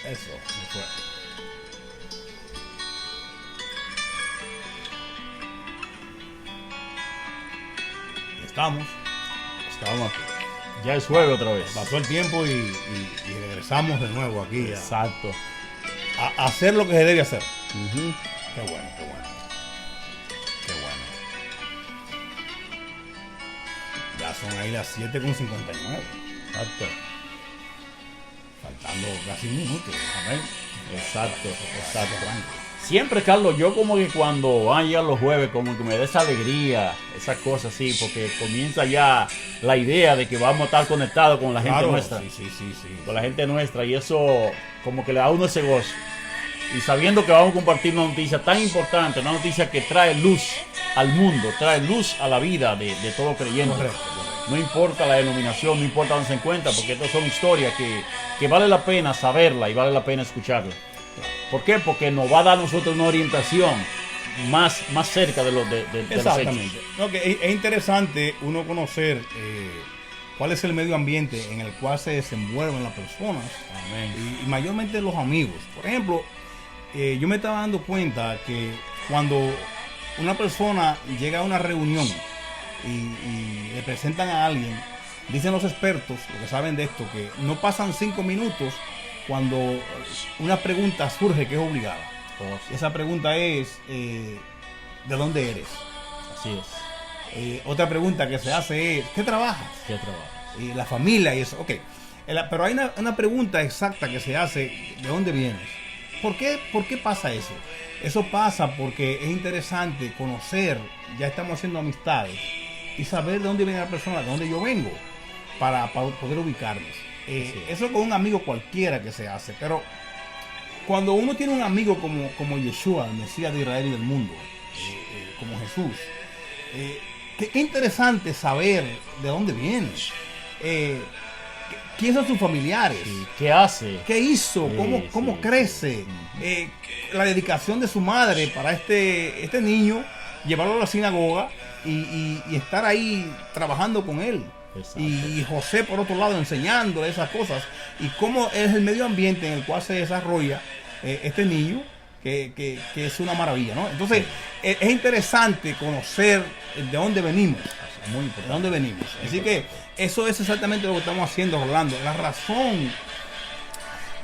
Eso, me fue. Estamos. Estamos aquí. Ya es jueves otra vez. Pasó el tiempo y regresamos de nuevo aquí Exacto. a hacer lo que se debe hacer. Ujú. Qué bueno, qué bueno. Qué bueno. Ya son ahí las 7:59. Exacto. Faltando casi un minuto. A ver. Exacto. Exacto. Tranquilo. Siempre, Carlos, yo como que cuando van a llegar los jueves, como que me da esa alegría, esas cosas así, porque comienza ya la idea de que vamos a estar conectados con la gente Claro, nuestra. sí. Con la gente nuestra, y eso como que le da a uno ese gozo. Y sabiendo que vamos a compartir una noticia tan importante, una noticia que trae luz al mundo, trae luz a la vida de todo creyente. Correcto. No importa la denominación, no importa dónde se encuentra, porque estas son historias que vale la pena saberla y vale la pena escucharla. ¿Por qué? Porque nos va a dar a nosotros una orientación más cerca de los hechos. Exactamente. No, que es interesante uno conocer cuál es el medio ambiente en el cual se desenvuelven las personas. Amén. Y mayormente los amigos. Por ejemplo, yo me estaba dando cuenta que cuando una persona llega a una reunión y le presentan a alguien, dicen los expertos, los que saben de esto, que no pasan 5 minutos cuando una pregunta surge que es obligada. Oh, Esa pregunta es, ¿de dónde eres? así es. Otra pregunta que se hace es, ¿qué trabajas? ¿Qué trabajo? Y la familia y eso. Ok. Pero hay una pregunta exacta que se hace, ¿de dónde vienes? ¿Por qué pasa eso? Eso pasa porque es interesante conocer, ya estamos haciendo amistades, y saber de dónde viene la persona, de dónde yo vengo, para poder ubicarnos. Eso con un amigo cualquiera que se hace, pero cuando uno tiene un amigo como Yeshua, el Mesías de Israel y del mundo, como Jesús, qué interesante saber de dónde viene, quiénes son sus familiares, Sí. ¿Qué hace? qué hizo, Sí, cómo sí, crece, la dedicación de su madre para este niño, llevarlo a la sinagoga y estar ahí trabajando con él. Exacto. Y José por otro lado enseñándole esas cosas y cómo es el medio ambiente en el cual se desarrolla este niño que es una maravilla, ¿no? Entonces es interesante conocer de dónde venimos, Muy de importante. dónde venimos. Así que eso es exactamente lo que estamos haciendo, Rolando. La razón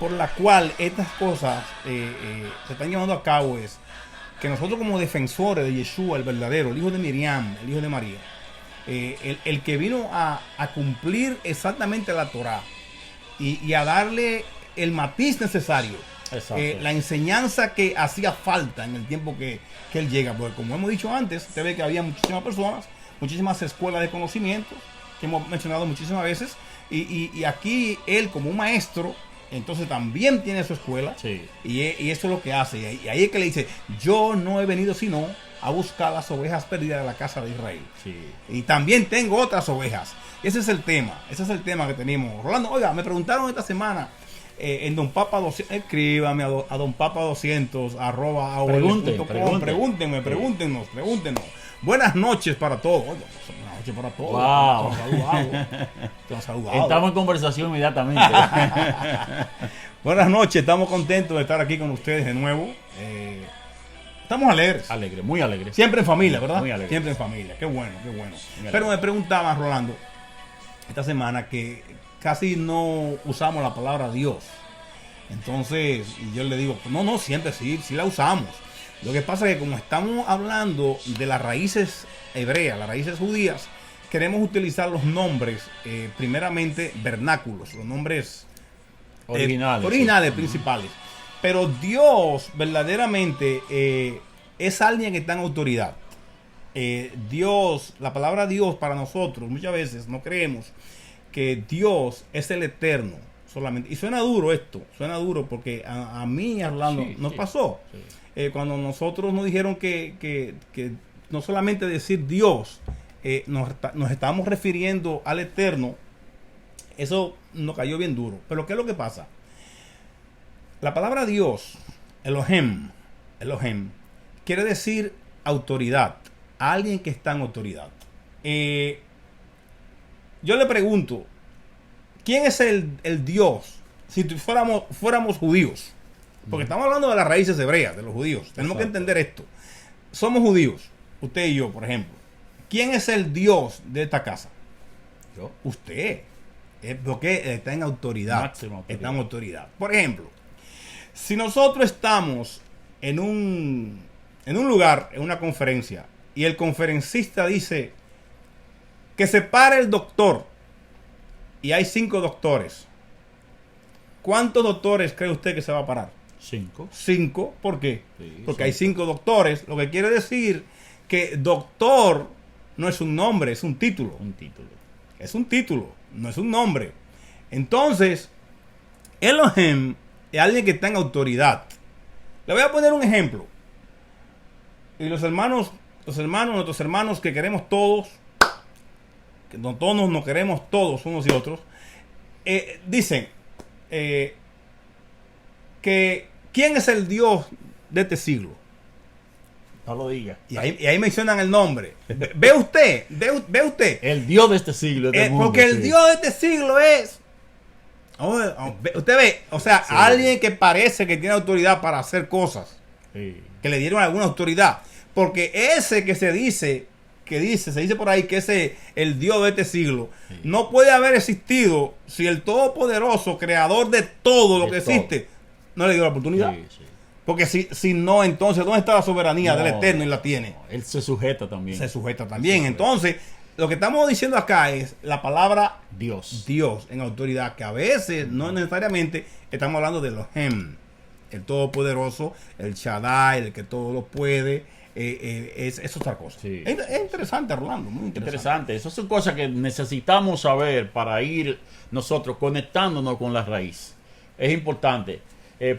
por la cual estas cosas se están llevando a cabo es que nosotros como defensores de Yeshua, el verdadero, el hijo de Miriam, el hijo de María, el que vino a cumplir exactamente la Torá y a darle el matiz necesario, Exacto. la enseñanza que hacía falta en el tiempo que él llega, porque como hemos dicho antes, usted ve que había muchísimas personas, muchísimas escuelas de conocimiento que hemos mencionado muchísimas veces, y aquí él como un maestro entonces también tiene su escuela, Sí. y eso es lo que hace, y ahí es que le dice, yo no he venido sino a buscar las ovejas perdidas de la casa de Israel. Sí. Y también tengo otras ovejas. Ese es el tema que tenemos. Rolando, oiga, me preguntaron esta semana en Don Papa 200, escríbame a Don Papa 200 @aol.com. Pregúntenos. Buenas noches para todos. Oiga, buenas noches para todos. Wow. Estamos saludados. Estamos en conversación inmediatamente. Buenas noches, estamos contentos de estar aquí con ustedes de nuevo. Estamos alegres. Alegre, muy alegre. Siempre en familia, ¿verdad? Muy alegre. Siempre en familia. Qué bueno. alegre. Pero me preguntaban, Rolando, esta semana que casi no usamos la palabra Dios. Entonces, y yo le digo, no, siempre sí la usamos. Lo que pasa es que como estamos hablando de las raíces hebreas, las raíces judías, queremos utilizar los nombres, primeramente vernáculos, los nombres Originales. Sí. principales. Pero Dios verdaderamente es alguien que está en autoridad. Dios, la palabra Dios para nosotros, muchas veces no creemos que Dios es el eterno solamente. Y suena duro esto, porque a mí y a Orlando Sí, nos sí. pasó. Sí. Cuando nosotros nos dijeron que no solamente decir Dios, nos estábamos refiriendo al eterno, eso nos cayó bien duro. Pero ¿qué es lo que pasa? La palabra Dios, Elohim, quiere decir autoridad, alguien que está en autoridad. Yo le pregunto, ¿quién es el Dios si fuéramos judíos, porque estamos hablando de las raíces hebreas, de los judíos, tenemos que entender esto. Somos judíos, usted y yo, por ejemplo. ¿Quién es el Dios de esta casa? Yo. Usted. Porque está en autoridad. Máxima autoridad. Está en autoridad. Por ejemplo, si nosotros estamos en un lugar, en una conferencia, y el conferencista dice que se pare el doctor, y hay 5 doctores, ¿cuántos doctores cree usted que se va a parar? 5. 5. ¿Por qué? Sí, porque hay 5 doctores, lo que quiere decir que doctor no es un nombre, es un título. Un título. Es un título, no es un nombre. Entonces, Elohim es alguien que está en autoridad. Le voy a poner un ejemplo. Y nuestros hermanos que queremos todos, que todos nos queremos todos unos y otros, dicen que ¿quién es el Dios de este siglo? No lo diga. Y ahí mencionan el nombre. Ve usted. El Dios de este siglo. De este mundo, Porque el sí. Dios de este siglo es... usted ve, o sea, Sí. alguien que parece que tiene autoridad para hacer cosas, Sí. que le dieron alguna autoridad. Porque ese que se dice por ahí que es el Dios de este siglo, Sí. no puede haber existido si el Todopoderoso, creador de todo lo De que todo. existe, no le dio la oportunidad. Sí, sí. Porque si no, entonces, ¿dónde está la soberanía No, del Eterno y la tiene? no, él se sujeta también. Se sujeta también. Entonces, lo que estamos diciendo acá es la palabra Dios. Dios en autoridad, que a veces no necesariamente estamos hablando de Elohim, el Todopoderoso, el Shaddai, el que todo lo puede, es otra cosa. Sí. Es interesante, Rolando, muy interesante. Interesante. Esas son cosas que necesitamos saber para ir nosotros conectándonos con la raíz. Es importante.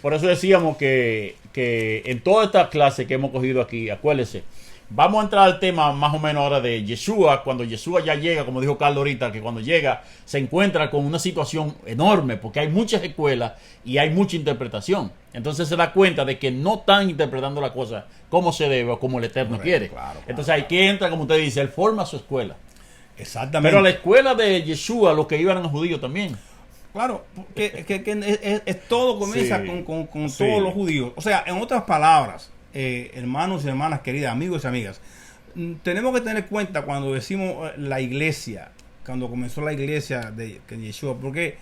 Por eso decíamos que en toda esta clase que hemos cogido aquí, acuérdense, vamos a entrar al tema más o menos ahora de Yeshua. Cuando Yeshua ya llega, como dijo Carlos ahorita, que cuando llega se encuentra con una situación enorme porque hay muchas escuelas y hay mucha interpretación. Entonces se da cuenta de que no están interpretando la cosa como se debe o como el Eterno Correcto, quiere. claro. Entonces hay que entrar, como usted dice, él forma su escuela. Exactamente. Pero la escuela de Yeshua, los que iban eran judíos también. Claro, que es todo comienza Sí, con sí. todos los judíos. O sea, en otras palabras, hermanos y hermanas queridas, amigos y amigas, tenemos que tener cuenta cuando decimos la iglesia, cuando comenzó la iglesia de Yeshua, porque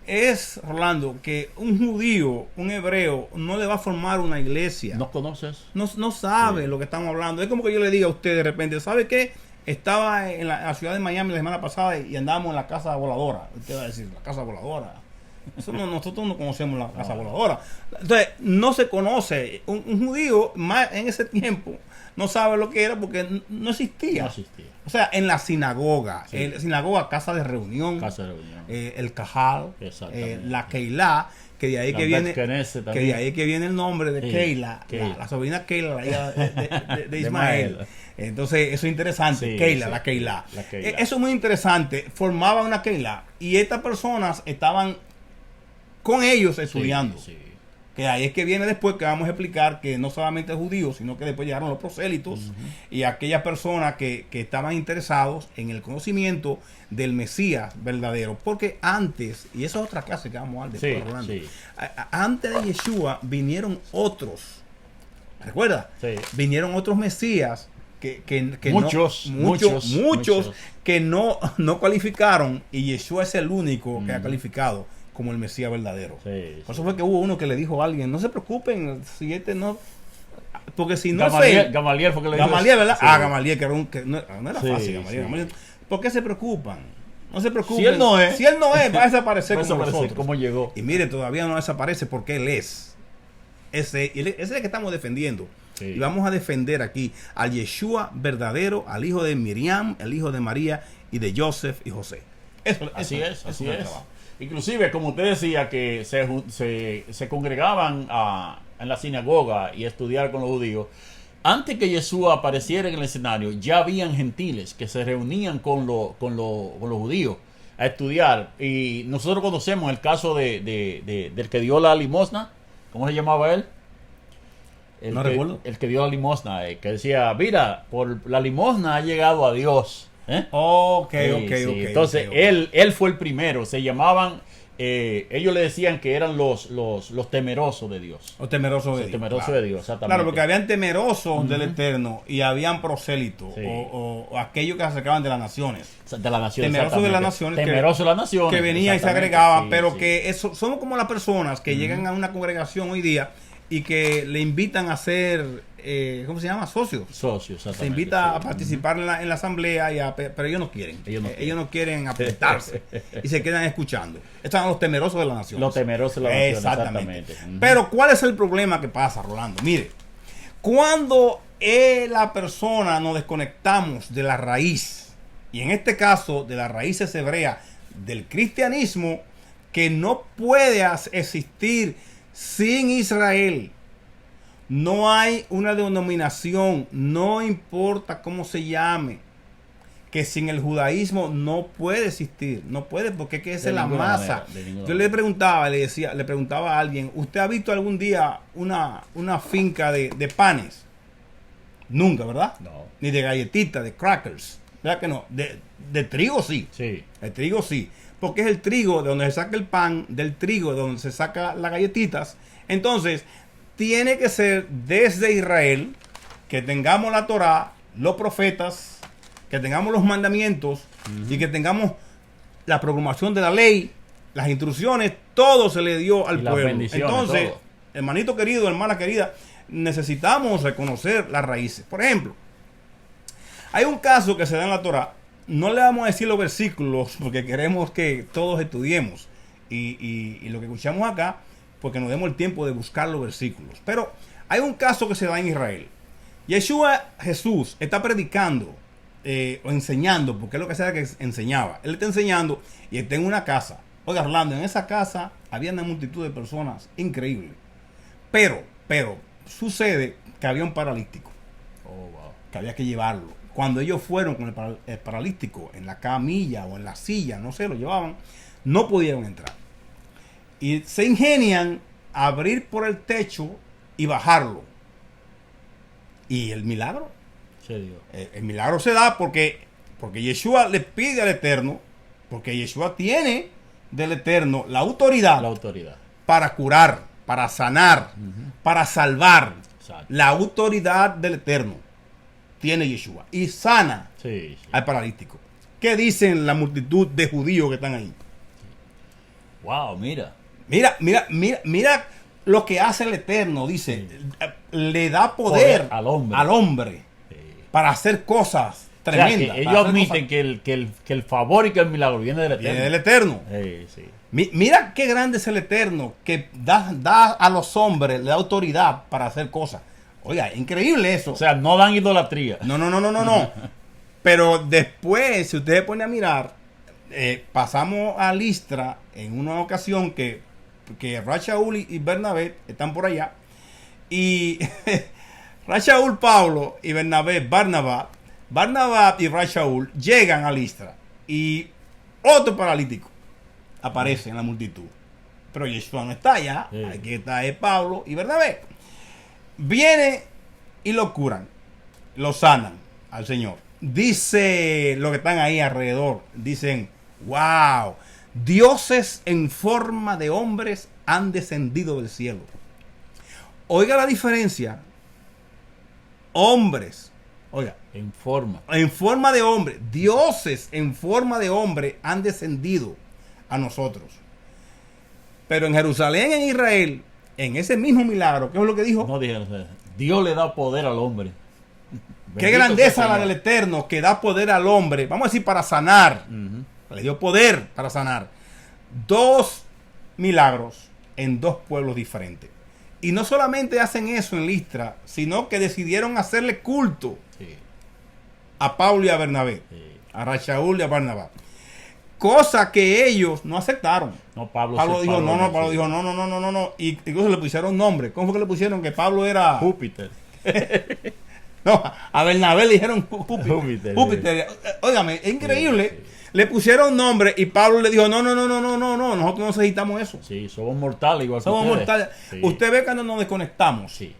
es, Rolando, que un judío, un hebreo, no le va a formar una iglesia. ¿No conoces? No sabe Sí. lo que estamos hablando. Es como que yo le diga a usted de repente, ¿sabe qué? Estaba en la ciudad de Miami la semana pasada y andábamos en la casa voladora. Usted va a decir, la casa voladora. Eso nosotros no conocemos la casa voladora. Entonces, no se conoce. Un judío más en ese tiempo no sabe lo que era porque no existía. No existía. O sea, en la sinagoga, Sí. casa de reunión, Casa de reunión. el Cajal, Exactamente. la Keilah, que de ahí La que viene Bet Knesset que también. de ahí que viene el nombre de Sí, Keila, Keila. la sobrina Keila, la hija de De Ismael. Ismael. Entonces, eso es interesante, Sí, Keila, sí, la Keila. la Keila. Eso es muy interesante. Formaba una Keila y estas personas estaban con ellos estudiando. Sí, sí. Que ahí es que viene después que vamos a explicar que no solamente judíos, sino que después llegaron los prosélitos y aquellas personas que estaban interesados en el conocimiento del Mesías verdadero. Porque antes, y esa es otra clase que vamos a dar después, Sí, Rolando, sí. antes de Yeshua vinieron otros. ¿Recuerda? Sí. Vinieron otros Mesías que Muchos, muchos. que no cualificaron y Yeshua es el único que ha calificado como el Mesías verdadero. Sí, Por sí. eso fue que hubo uno que le dijo a alguien, no se preocupen, si este no... Porque si no Gamaliel, sé... Gamaliel fue que le dijo Gamaliel, eso. ¿verdad? Sí. Gamaliel, que era no era Sí, fácil, Gamaliel. sí. Gamaliel. ¿Por qué se preocupan? No se preocupen. Si él no es. Si él no es, va a desaparecer Va a como desaparecer, nosotros. como llegó. Y mire, todavía no desaparece porque él es. Ese es el que estamos defendiendo. Sí. Y vamos a defender aquí al Yeshua verdadero, al hijo de Miriam, el hijo de María y de Joseph y José. Así es. el trabajo. Inclusive, como usted decía, que se congregaban en la sinagoga y a estudiar con los judíos. Antes que Jesús apareciera en el escenario, ya habían gentiles que se reunían con los judíos a estudiar. Y nosotros conocemos el caso del que dio la limosna. ¿Cómo se llamaba él? No recuerdo. El que dio la limosna, que decía, mira, por la limosna ha llegado a Dios. ¿Eh? Ok. Sí, sí. Entonces, Él fue el primero. Se llamaban ellos le decían que eran los temerosos de Dios. Los temerosos de Los Dios. temerosos Claro. de Dios, exactamente. Claro, porque habían temerosos del Eterno y habían prosélitos, Sí. o aquellos que se acercaban de las naciones. De la nación, Temerosos de las exactamente. naciones. Temerosos de las naciones. Que venían y se exactamente, agregaban, sí, pero sí. que eso somos como las personas que llegan a una congregación hoy día y que le invitan a ser, ¿cómo se llama? Socios. Socios, exactamente. Se invita sí. a participar en la asamblea, pero ellos no quieren. Ellos no quieren apretarse y se quedan escuchando. Estos son los temerosos de la nación. Los temerosos de la nación, exactamente. Pero ¿cuál es el problema que pasa, Rolando? Mire, cuando la persona nos desconectamos de la raíz, y en este caso de las raíces hebreas del cristianismo, que no puede existir sin Israel. No hay una denominación, no importa cómo se llame, que sin el judaísmo no puede existir. No puede, porque es que esa es la masa. Yo le preguntaba a alguien, ¿usted ha visto algún día una finca de panes? Nunca, ¿verdad? No. Ni de galletitas, de crackers. ¿Verdad que no? De trigo sí. Sí. El trigo sí. Porque es el trigo de donde se saca el pan, del trigo de donde se saca las galletitas. Entonces, tiene que ser desde Israel que tengamos la Torá, los profetas, que tengamos los mandamientos y que tengamos la proclamación de la ley, las instrucciones, todo se le dio al pueblo. Entonces, todo. hermanito querido, hermana querida, necesitamos reconocer las raíces. Por ejemplo, hay un caso que se da en la Torá. No le vamos a decir los versículos porque queremos que todos estudiemos y lo que escuchamos acá, porque nos demos el tiempo de buscar los versículos. Pero hay un caso que se da en Israel. Yeshua, Jesús, está predicando o enseñando, porque es lo que sea que enseñaba. Él está enseñando y está en una casa. Oiga, Orlando, en esa casa había una multitud de personas increíble. Pero sucede que había un paralítico. Oh, wow. Que había que llevarlo. Cuando ellos fueron con el paralítico en la camilla o en la silla, no sé, lo llevaban, no pudieron entrar. Y se ingenian a abrir por el techo y bajarlo. Y el milagro. Se dio. El milagro se da porque Yeshua le pide al Eterno, porque Yeshua tiene del Eterno la autoridad, para curar, para sanar, para salvar. Exacto. La autoridad del Eterno tiene Yeshua y sana al paralítico. ¿Qué dicen la multitud de judíos que están ahí? Wow, mira lo que hace el Eterno. Dice, le da poder al hombre para hacer cosas tremendas. O sea, que ellos admiten que el favor y que el milagro viene del Eterno. Viene del Eterno. Sí. Mira qué grande es el Eterno, que da a los hombres la autoridad para hacer cosas. Oiga, increíble eso. O sea, no dan idolatría. No. Pero después, si usted se pone a mirar, pasamos a Listra en una ocasión que Rachaúl y Bernabé están por allá. Y Rachaúl, Pablo y Bernabé, Barnabá y Rachaúl llegan a Listra. Y otro paralítico aparece en la multitud. Pero Yeshua no está allá. Sí. Aquí está Pablo y Bernabé. Viene y lo curan, lo sanan al Señor. Dice los que están ahí alrededor, dicen, wow, dioses en forma de hombres han descendido del cielo. Oiga la diferencia. Hombres, oiga, en forma de hombre, dioses en forma de hombre han descendido a nosotros. Pero en Jerusalén, en Israel, en ese mismo milagro, ¿qué es lo que dijo? No dijeron, Dios le da poder al hombre. Qué grandeza la del Eterno, que da poder al hombre, vamos a decir, para sanar. Le dio poder para sanar. 2 milagros en 2 pueblos diferentes. Y no solamente hacen eso en Listra, sino que decidieron hacerle culto a Pablo y a Bernabé, a Rachaúl y a Barnabá. Cosa que ellos no aceptaron. No, Pablo dijo, no. Y incluso le pusieron nombre. ¿Cómo fue que le pusieron que Pablo era Júpiter? No, a Bernabé le dijeron Júpiter. Óigame, es increíble. Sí. Le pusieron nombre y Pablo le dijo, no, nosotros no necesitamos eso. Sí, somos mortales igual que somos ustedes. Mortales. Sí. Usted ve cuando nos desconectamos. Sí.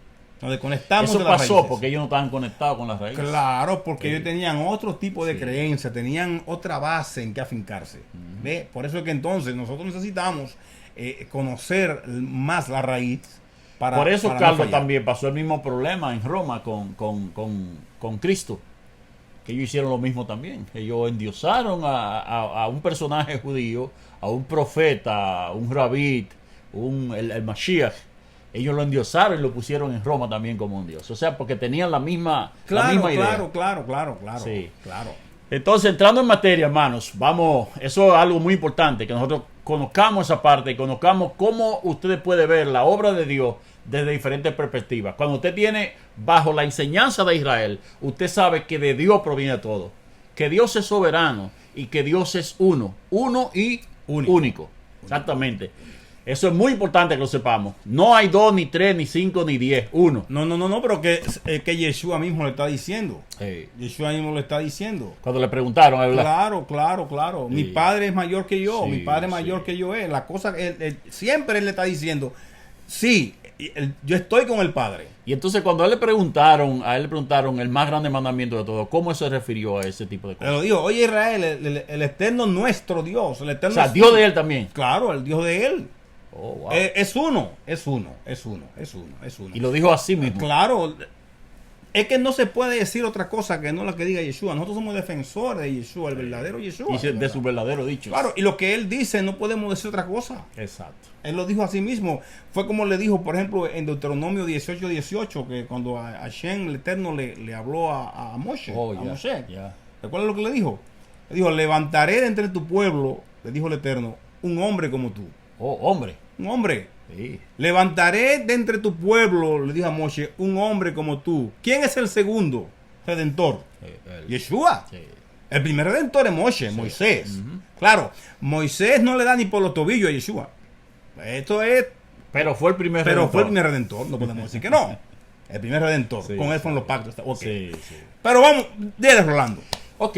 Nos desconectamos Eso de las pasó raíces. porque ellos no estaban conectados con las raíces. Claro, porque Sí. ellos tenían otro tipo de Sí. creencia, tenían otra base en que afincarse. ¿Ve? Por eso es que entonces nosotros necesitamos conocer más la raíz. Por eso para no Carlos fallar. también pasó el mismo problema en Roma con Cristo. Que ellos hicieron lo mismo también. Ellos endiosaron a un personaje judío, a un profeta, un rabí, el Mashiach. Ellos lo endiosaron y lo pusieron en Roma también como un dios. O sea, porque tenían la misma idea. Claro. Sí. Claro. Entonces, entrando en materia, hermanos, vamos, eso es algo muy importante, que nosotros conozcamos esa parte y conozcamos cómo ustedes pueden ver la obra de Dios desde diferentes perspectivas. Cuando usted tiene bajo la enseñanza de Israel, usted sabe que de Dios proviene todo, que Dios es soberano y que Dios es uno y único. Exactamente. Eso es muy importante que lo sepamos. No hay 2, ni 3, ni 5, ni 10, uno. No, pero que Yeshua mismo le está diciendo. Sí. Yeshua mismo le está diciendo. Cuando le preguntaron, ¿verdad? Claro. Sí. Mi padre es mayor que yo, Sí, mi padre es mayor sí. que yo. La cosa, siempre él le está diciendo, sí, yo estoy con el padre. Y entonces cuando a él le preguntaron el más grande mandamiento de todo, ¿cómo se refirió a ese tipo de Le cosas? lo dijo, oye Israel, el eterno nuestro Dios, el O eterno sea, Dios de él también. Claro, el Dios de él. Oh, wow. Es uno. Y lo dijo así mismo. Claro, es que no se puede decir otra cosa que no la que diga Yeshua. Nosotros somos defensores de Yeshua, el verdadero Yeshua. Dice de su verdadero dicho. Claro, y lo que él dice no podemos decir otra cosa. Exacto. Él lo dijo a sí mismo. Fue como le dijo, por ejemplo, en Deuteronomio 18, que cuando a Hashem, el Eterno, le habló a Moshe. Oh, a ya, Moshe. ya. ¿Recuerdas lo que le dijo? Le dijo, levantaré de entre tu pueblo, le dijo el Eterno, un hombre como tú. Oh, hombre. Un hombre. Sí. Levantaré de entre tu pueblo, le dijo a Moshe, un hombre como tú. ¿Quién es el segundo redentor? Yeshua. Sí. El primer redentor es Moshe, Moisés. Claro, Moisés no le da ni por los tobillos a Yeshua. Esto es, Pero fue el primer pero fue el redentor. primer redentor, no podemos decir que no. El primer redentor, Sí, con él sí. fueron los pactos. Okay. Sí. Pero vamos, dile Rolando. Ok,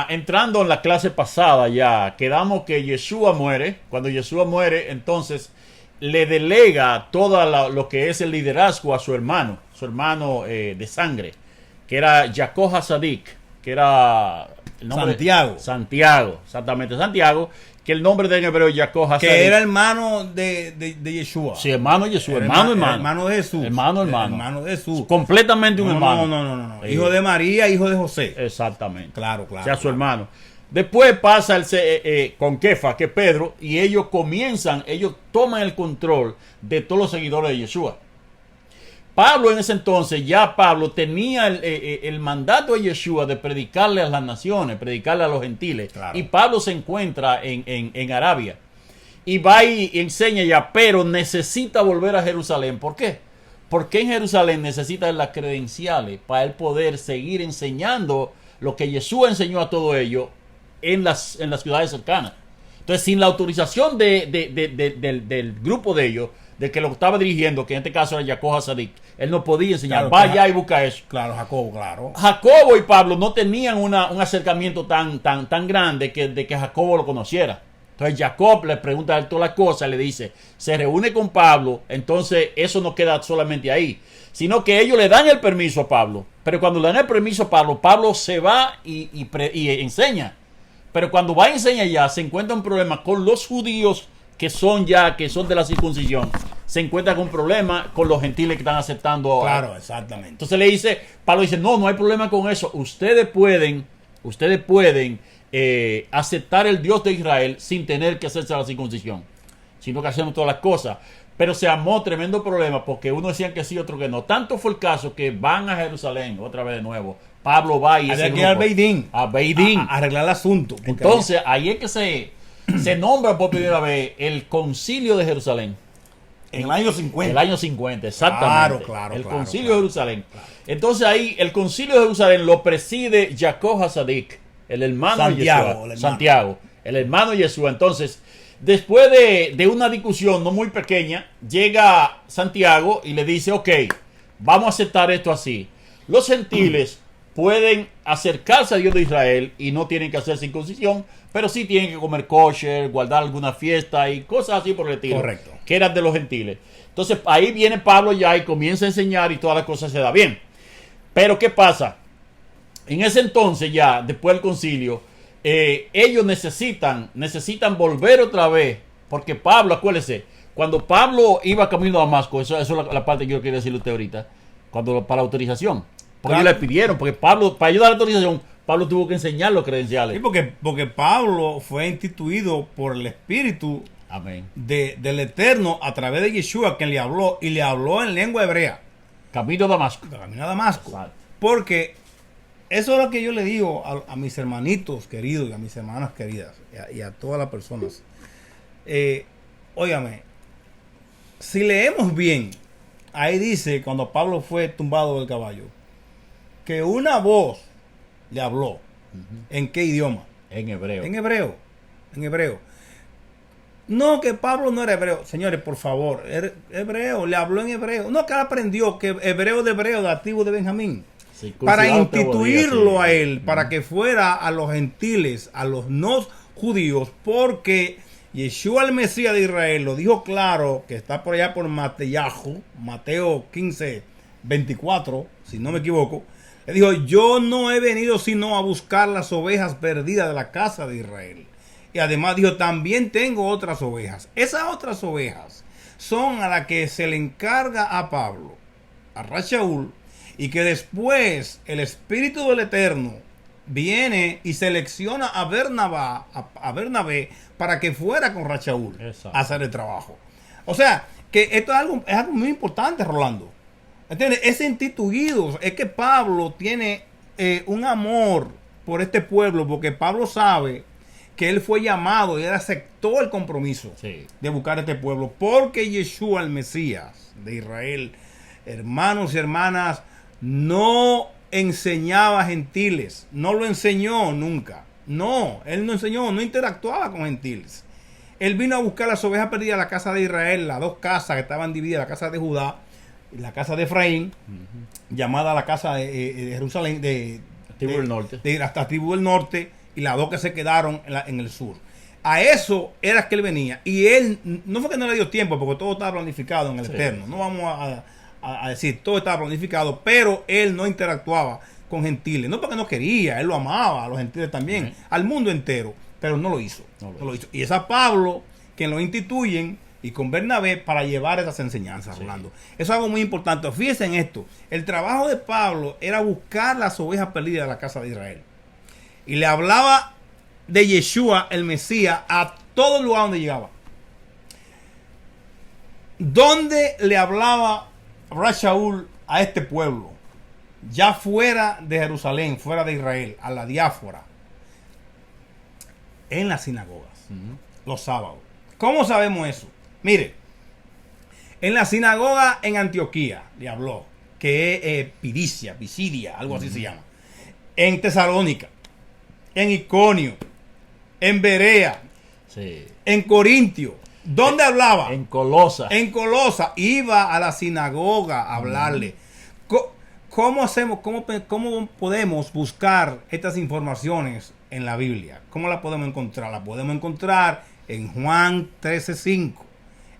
entrando en la clase pasada ya, quedamos que Yeshua muere. Cuando Yeshua muere, entonces le delega todo lo que es el liderazgo a su hermano de sangre, que era Jacob Hasadik, que era el nombre Santiago, exactamente, Santiago, que el nombre de en hebreo es Jacob Hasadik. Que era hermano de Yeshua. Sí, hermano de Yeshua, Era hermano de Jesús. Hermano. Hermano de Jesús. Completamente un hermano. No. Sí. Hijo de María, hijo de José. Exactamente. Claro. O sea, su hermano. Después pasa con Kefa, que es Pedro, y ellos toman el control de todos los seguidores de Yeshua. Pablo en ese entonces, Pablo tenía el mandato de Yeshua de predicarle a las naciones, predicarle a los gentiles. Claro. Y Pablo se encuentra en Arabia. Y va y enseña ya, pero necesita volver a Jerusalén. ¿Por qué? Porque en Jerusalén necesita las credenciales para él poder seguir enseñando lo que Yeshua enseñó a todo ello en las ciudades cercanas. Entonces, sin la autorización del grupo de ellos, del que lo estaba dirigiendo, que en este caso era Jacob Hasadik, él no podía enseñar. Claro, Vaya y busca eso. Claro, Jacobo, claro. Jacobo y Pablo no tenían un acercamiento tan grande de que Jacobo lo conociera. Entonces Jacob le pregunta a él todas las cosas, le dice, se reúne con Pablo, entonces eso no queda solamente ahí, sino que ellos le dan el permiso a Pablo, pero cuando le dan el permiso a Pablo se va y enseña. Pero cuando va a enseñar ya, se encuentra un problema con los judíos que son de la circuncisión. Se encuentra con un problema con los gentiles que están aceptando. Claro, exactamente. Entonces Pablo dice, no hay problema con eso. Ustedes pueden aceptar el Dios de Israel sin tener que hacerse la circuncisión, sino que hacemos todas las cosas. Pero se armó tremendo problema porque unos decían que sí, otros que no. Tanto fue el caso que van a Jerusalén otra vez de nuevo. Pablo va y Había que ir al Beidín. A arreglar el asunto. Entonces, ahí es que se nombra por primera vez el Concilio de Jerusalén. En el año 50. El año 50, exactamente. Claro. El Concilio de Jerusalén. Entonces ahí, el Concilio de Jerusalén lo preside Jacob Hasadik, el hermano de Yeshua. Santiago, el hermano de Yeshua. Entonces, después de una discusión no muy pequeña, llega Santiago y le dice, ok, vamos a aceptar esto así. Los gentiles pueden acercarse a Dios de Israel y no tienen que hacer circuncisión, pero sí tienen que comer kosher, guardar alguna fiesta y cosas así por el estilo. Correcto. Que eran de los gentiles. Entonces ahí viene Pablo ya y comienza a enseñar y todas las cosas se da bien. Pero ¿qué pasa? En ese entonces ya, después del concilio, ellos necesitan volver otra vez, porque Pablo, acuérdese, cuando Pablo iba camino a Damasco, eso es la parte que yo quería decirle a usted ahorita, para la autorización, porque Claro. ellos le pidieron, porque Pablo, para ayudar a la autorización, Pablo tuvo que enseñar los credenciales. Sí, porque Pablo fue instituido por el Espíritu Amén. del Eterno a través de Yeshua, quien le habló, y le habló en lengua hebrea. Camino a Damasco. De camino a Damasco. Exacto. Porque eso es lo que yo le digo a mis hermanitos queridos y a mis hermanas queridas y a todas las personas. Óigame, si leemos bien, ahí dice, cuando Pablo fue tumbado del caballo, que una voz le habló. ¿En qué idioma? En hebreo. En hebreo. En hebreo. No, que Pablo no era hebreo. Señores, por favor, era hebreo, le habló en hebreo. No, que él aprendió que hebreo de la tribu de Benjamín. Sí, Para circuncidado octavo instituirlo día, a sí. él, para que fuera a los gentiles, a los no judíos, porque Yeshua el Mesías de Israel lo dijo claro, que está por allá por Mateo 15, 24, si no me equivoco. Le dijo, yo no he venido sino a buscar las ovejas perdidas de la casa de Israel. Y además dijo, también tengo otras ovejas. Esas otras ovejas son a las que se le encarga a Pablo, a Rachaúl, y que después el Espíritu del Eterno viene y selecciona a Bernabé para que fuera con Rachaúl Exacto. a hacer el trabajo. O sea, que esto es algo muy importante, Rolando. ¿Entiendes? Es instituido. Es que Pablo tiene un amor por este pueblo, porque Pablo sabe que él fue llamado y él aceptó el compromiso Sí. de buscar este pueblo, porque Yeshua el Mesías de Israel, hermanos y hermanas, no enseñaba a gentiles, no lo enseñó nunca. No, él no enseñó, no interactuaba con gentiles. Él vino a buscar las ovejas perdidas de la casa de Israel, las dos casas que estaban divididas, la casa de Judá y la casa de Efraín, llamada la casa de Jerusalén, La tribu del norte. de la tribu del norte, y las dos que se quedaron en el sur. A eso era que él venía. Y él, no fue que no le dio tiempo, porque todo estaba planificado en el Sí, Eterno. sí. No vamos a decir, todo estaba planificado, pero él no interactuaba con gentiles. No porque no quería, él lo amaba, a los gentiles también, Ujú. al mundo entero, pero no lo hizo. No No lo hizo. Y es a Pablo quien lo instituyen y con Bernabé para llevar esas enseñanzas, Sí. Rolando. Eso es algo muy importante. Fíjense en esto. El trabajo de Pablo era buscar las ovejas perdidas de la casa de Israel. Y le hablaba de Yeshua, el Mesías, a todo lugar donde llegaba. ¿Dónde le hablaba Rachaúl a este pueblo? Ya fuera de Jerusalén, fuera de Israel, a la diáspora. En las sinagogas, los sábados. ¿Cómo sabemos eso? Mire, en la sinagoga en Antioquía le habló, que es Pisidia, algo así se llama. En Tesalónica, en Iconio, en Berea, Sí. en Corintio. ¿Dónde hablaba? En Colosa. En Colosa. Iba a la sinagoga a hablarle. ¿Cómo hacemos, cómo podemos buscar estas informaciones en la Biblia? ¿Cómo la podemos encontrar? La podemos encontrar en Juan 13:5,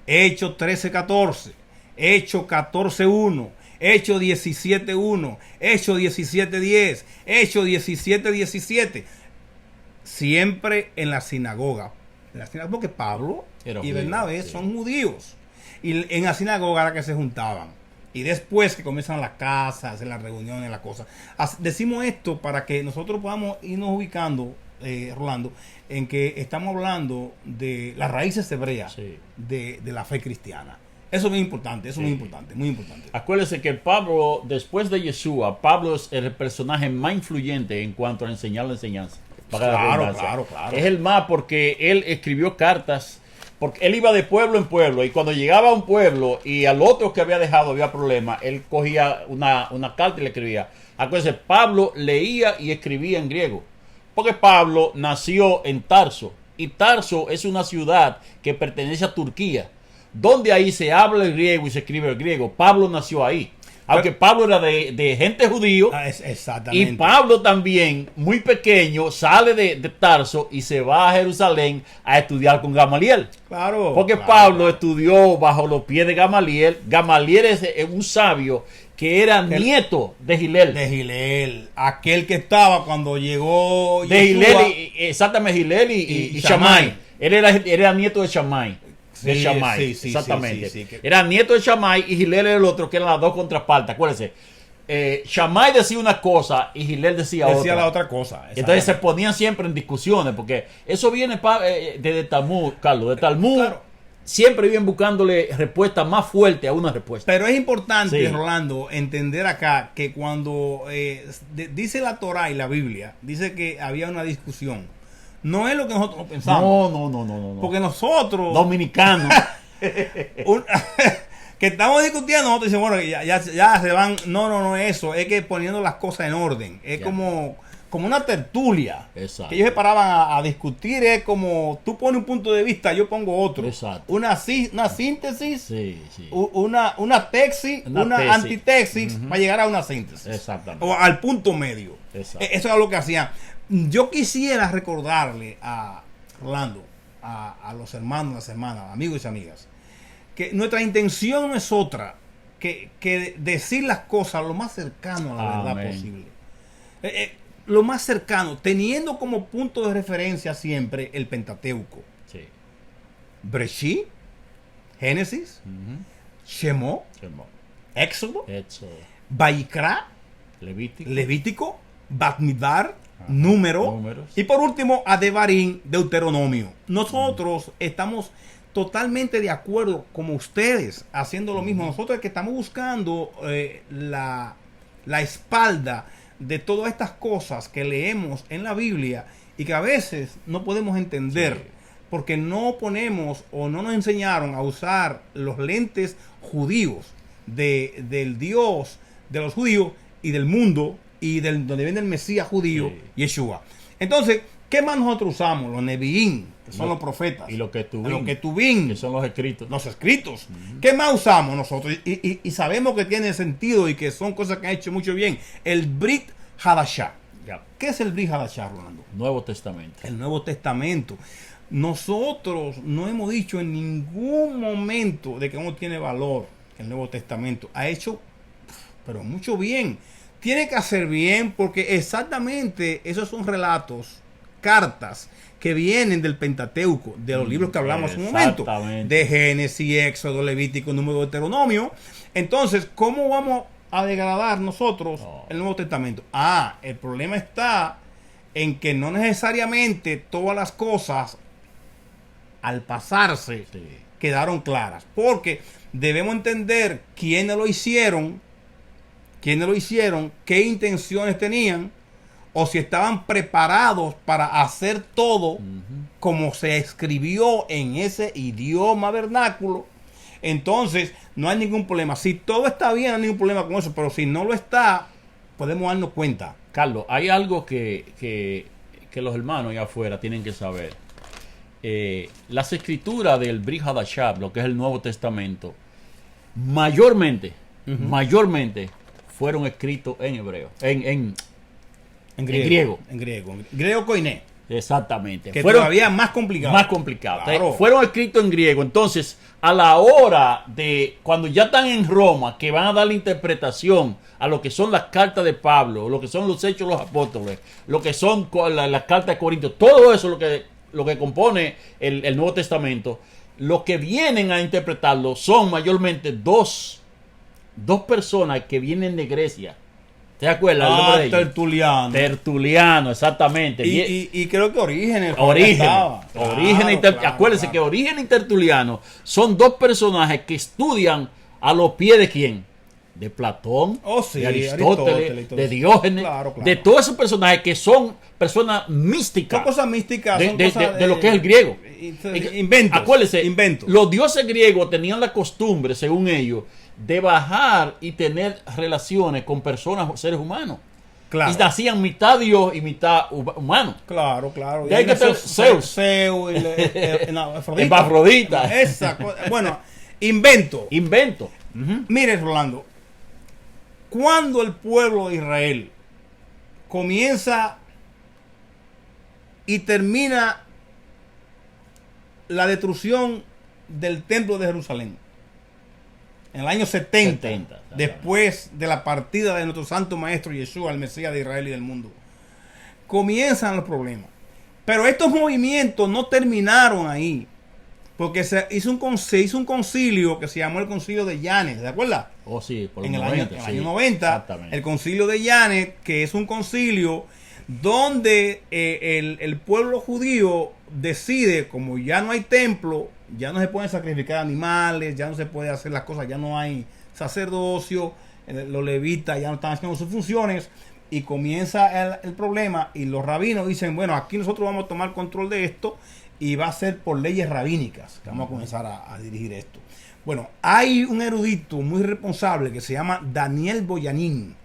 Hechos 13:14, Hechos 14:1, Hechos 17:1, Hechos 17:10, Hechos 17:17. Siempre en la sinagoga. Porque Pablo Era y judío, Bernabé sí. son judíos. Y en la sinagoga era que se juntaban. Y después que comienzan las casas, en las reuniones, las cosas. Decimos esto para que nosotros podamos irnos ubicando, Rolando, en que estamos hablando de las raíces hebreas Sí. de la fe cristiana. Eso es muy importante, eso es muy Sí. importante, muy importante. Acuérdese que Pablo, después de Yeshua, Pablo es el personaje más influyente en cuanto a enseñar la enseñanza. Para la Claro, redundancia. claro. Es el más porque él escribió cartas, porque él iba de pueblo en pueblo y cuando llegaba a un pueblo y al otro que había dejado había problema, él cogía una carta y le escribía. Acuérdese, Pablo leía y escribía en griego, porque Pablo nació en Tarso y Tarso es una ciudad que pertenece a Turquía, donde ahí se habla el griego y se escribe el griego. Pablo nació ahí. Aunque Pablo era de gente judío. Exactamente. Y Pablo también, muy pequeño, sale de Tarso y se va a Jerusalén a estudiar con Gamaliel. Claro. Porque claro, Pablo estudió bajo los pies de Gamaliel. Gamaliel es un sabio que era nieto de Gilel. De Gilel, aquel que estaba cuando llegó De Yeshua. Gilel, exactamente, Gilel y Shammai. Shammai. Él era nieto de Shammai. De Sí, Shammai, sí, exactamente. sí, que- Era nieto de Shammai y Gilel era el otro, que eran las dos contrapartes. Acuérdense, Shammai decía una cosa y Gilel decía otra. la otra cosa. Entonces se ponían siempre en discusiones, porque eso viene desde Talmud, Carlos. De Talmud Claro. siempre vienen buscándole respuesta más fuerte a una respuesta. Pero es importante, Sí. Rolando, entender acá que cuando dice la Torah y la Biblia, dice que había una discusión. No es lo que nosotros pensamos. No. Porque nosotros, Dominicano. que estamos discutiendo, nosotros decimos, bueno, ya se van. No es eso. Es que poniendo las cosas en orden. Es Ya. como una tertulia. Exacto. Que ellos se paraban a discutir. Es como tú pones un punto de vista, yo pongo otro. Exacto. Una síntesis. Sí. Una tesis, una tesis. antitesis para llegar a una síntesis. Exactamente. O al punto medio. Exacto. Eso es lo que hacían. Yo quisiera recordarle a Orlando, a los hermanos, las hermanas, amigos y amigas, que nuestra intención no es otra que decir las cosas lo más cercano a la verdad Amén. posible. Lo más cercano, teniendo como punto de referencia siempre el Pentateuco. Sí. Breshit, Génesis, Ujú. Shemó, Éxodo, Hecho. Vayikra, Levítico. Levítico, Bamidbar, Números, Números. y por último a Devarim, Deuteronomio. Nosotros estamos totalmente de acuerdo como ustedes haciendo lo mismo. Nosotros que estamos buscando la espalda de todas estas cosas que leemos en la Biblia y que a veces no podemos entender. Sí. Porque no ponemos o no nos enseñaron a usar los lentes judíos del Dios de los judíos y del mundo y del donde viene el Mesías judío, Sí. Yeshua. Entonces, ¿qué más nosotros usamos? Los Nevi'im, que son los profetas. Y lo que tuvimos. Lo que tuvimos, Que son los escritos. los escritos. ¿Qué más usamos nosotros? Y sabemos que tiene sentido y que son cosas que han hecho mucho bien. El Brit Hadashah. Ya. ¿Qué es el Brit Hadashah, Rolando? Nuevo Testamento. El Nuevo Testamento. Nosotros no hemos dicho en ningún momento de que no tiene valor el Nuevo Testamento. Ha hecho, pero mucho bien. Tiene que hacer bien porque exactamente esos son relatos, cartas que vienen del Pentateuco, de los libros que hablamos hace un momento. Exactamente. De Génesis, Éxodo, Levítico, Número, Deuteronomio. Entonces, ¿cómo vamos a degradar nosotros No. el Nuevo Testamento? El problema está en que no necesariamente todas las cosas al pasarse Sí. quedaron claras, porque debemos entender quiénes lo hicieron, qué intenciones tenían, o si estaban preparados para hacer todo como se escribió en ese idioma vernáculo. Entonces no hay ningún problema. Si todo está bien, no hay ningún problema con eso, pero si no lo está, podemos darnos cuenta. Carlos, hay algo que los hermanos allá afuera tienen que saber. Las escrituras del Brit Hadashah, lo que es el Nuevo Testamento, mayormente fueron escritos en hebreo, en griego. En griego koiné, Exactamente. que Fueron todavía es más complicado. más complicado. Claro. Fueron escritos en griego. Entonces, a la hora de cuando ya están en Roma, que van a dar la interpretación a lo que son las cartas de Pablo, lo que son los Hechos de los Apóstoles, lo que son las cartas de Corintios, todo eso lo que compone el Nuevo Testamento, lo que vienen a interpretarlo son mayormente dos personas que vienen de Grecia. ¿Te acuerdas? El nombre de ellos? Tertuliano. Tertuliano, exactamente. Y creo que Orígenes. Acuérdense que Orígenes y Tertuliano son dos personajes que estudian a los pies de quién, de Platón, Oh, sí, de Aristóteles, Aristóteles, de Diógenes, Claro. de todos esos personajes que son personas místicas. Son cosas místicas. De- son de- cosas de lo que es el griego. Inventos. Acuérdense, Inventos. los dioses griegos tenían la costumbre, según ellos, de bajar y tener relaciones con personas, seres humanos. Claro. Y nacían mitad Dios y mitad humano. Claro. De ahí que está Zeus. Zeus y Epafrodita. Esa cosa. Bueno, invento. Invento. Ujú. Mire, Rolando, cuando el pueblo de Israel comienza y termina la destrucción del templo de Jerusalén en el año 70, después de la partida de nuestro santo maestro Yeshua, el Mesías de Israel y del mundo, comienzan los problemas. Pero estos movimientos no terminaron ahí, porque se hizo un concilio que se llamó el concilio de Llanes, ¿de acuerdo? Oh, sí, por En el 90, año 90, el concilio de Llanes, que es un concilio donde el pueblo judío decide, como ya no hay templo, ya no se pueden sacrificar animales, ya no se puede hacer las cosas, ya no hay sacerdocio, los levitas ya no están haciendo sus funciones, y comienza el problema, y los rabinos dicen, bueno, aquí nosotros vamos a tomar control de esto, y va a ser por leyes rabínicas que vamos a comenzar a dirigir esto. Bueno, hay un erudito muy responsable que se llama Daniel Boyanin,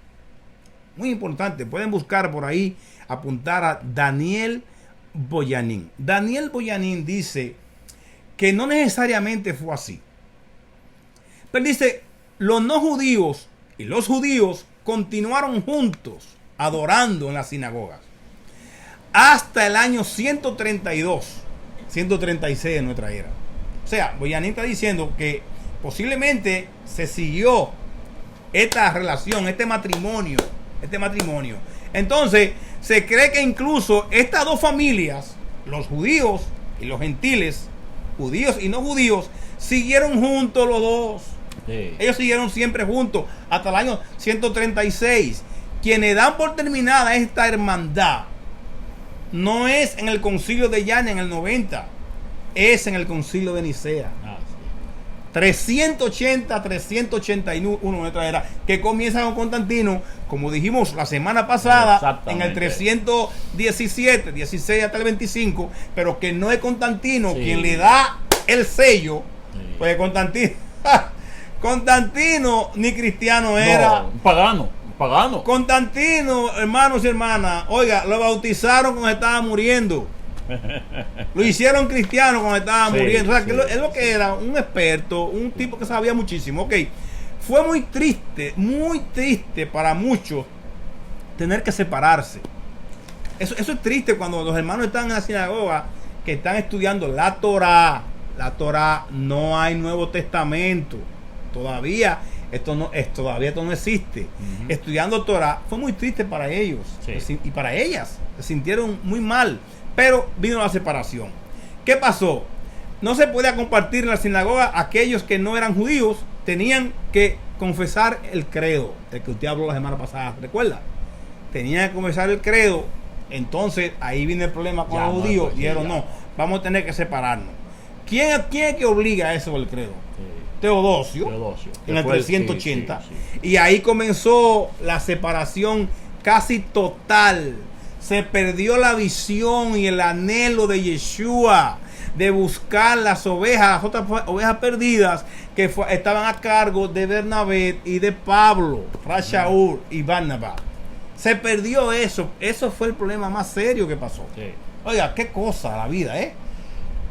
muy importante, pueden buscar por ahí, apuntar a Daniel Boyanin. Daniel Boyanin dice que no necesariamente fue así, pero dice, los no judíos y los judíos continuaron juntos adorando en las sinagogas hasta el año 136 de nuestra era. O sea, Boyanin está diciendo que posiblemente se siguió esta relación, este matrimonio. Entonces, se cree que incluso estas dos familias, los judíos y los gentiles, judíos y no judíos, siguieron juntos los dos. Sí. Ellos siguieron siempre juntos hasta el año 136. Quienes dan por terminada esta hermandad no es en el concilio de Llanes en el 90, es en el concilio de Nicea. 380, 381 de nuestra era, que comienza con Constantino, como dijimos la semana pasada, en el 317, 16 hasta el 25, pero que no es Constantino quien le da el sello, pues Constantino ni cristiano era. No, pagano. Constantino, hermanos y hermanas, oiga, lo bautizaron cuando estaba muriendo. Lo hicieron cristiano cuando estaba muriendo. O sea, que es lo que era, un experto, un tipo que sabía muchísimo. Ok, fue muy triste para muchos tener que separarse. Eso es triste cuando los hermanos están en la sinagoga, que están estudiando la Torá. La Torá, no hay Nuevo Testamento. Todavía esto no existe. Estudiando Torá fue muy triste para ellos y para ellas. Se sintieron muy mal. Pero vino la separación. ¿Qué pasó? No se podía compartir en la sinagoga. Aquellos que no eran judíos tenían que confesar el credo, el que usted habló la semana pasada, ¿recuerda? Tenían que confesar el credo. Entonces ahí viene el problema con los judíos. Dijeron, no, vamos a tener que separarnos. ¿Quién es que obliga a eso del credo? Teodosio, en el 380. Y ahí comenzó la separación casi total. Se perdió la visión y el anhelo de Yeshua de buscar las otras ovejas perdidas que estaban a cargo de Bernabé y de Pablo, Rashaúl y Barnabás. Se perdió eso. Eso fue el problema más serio que pasó. Oiga, qué cosa la vida,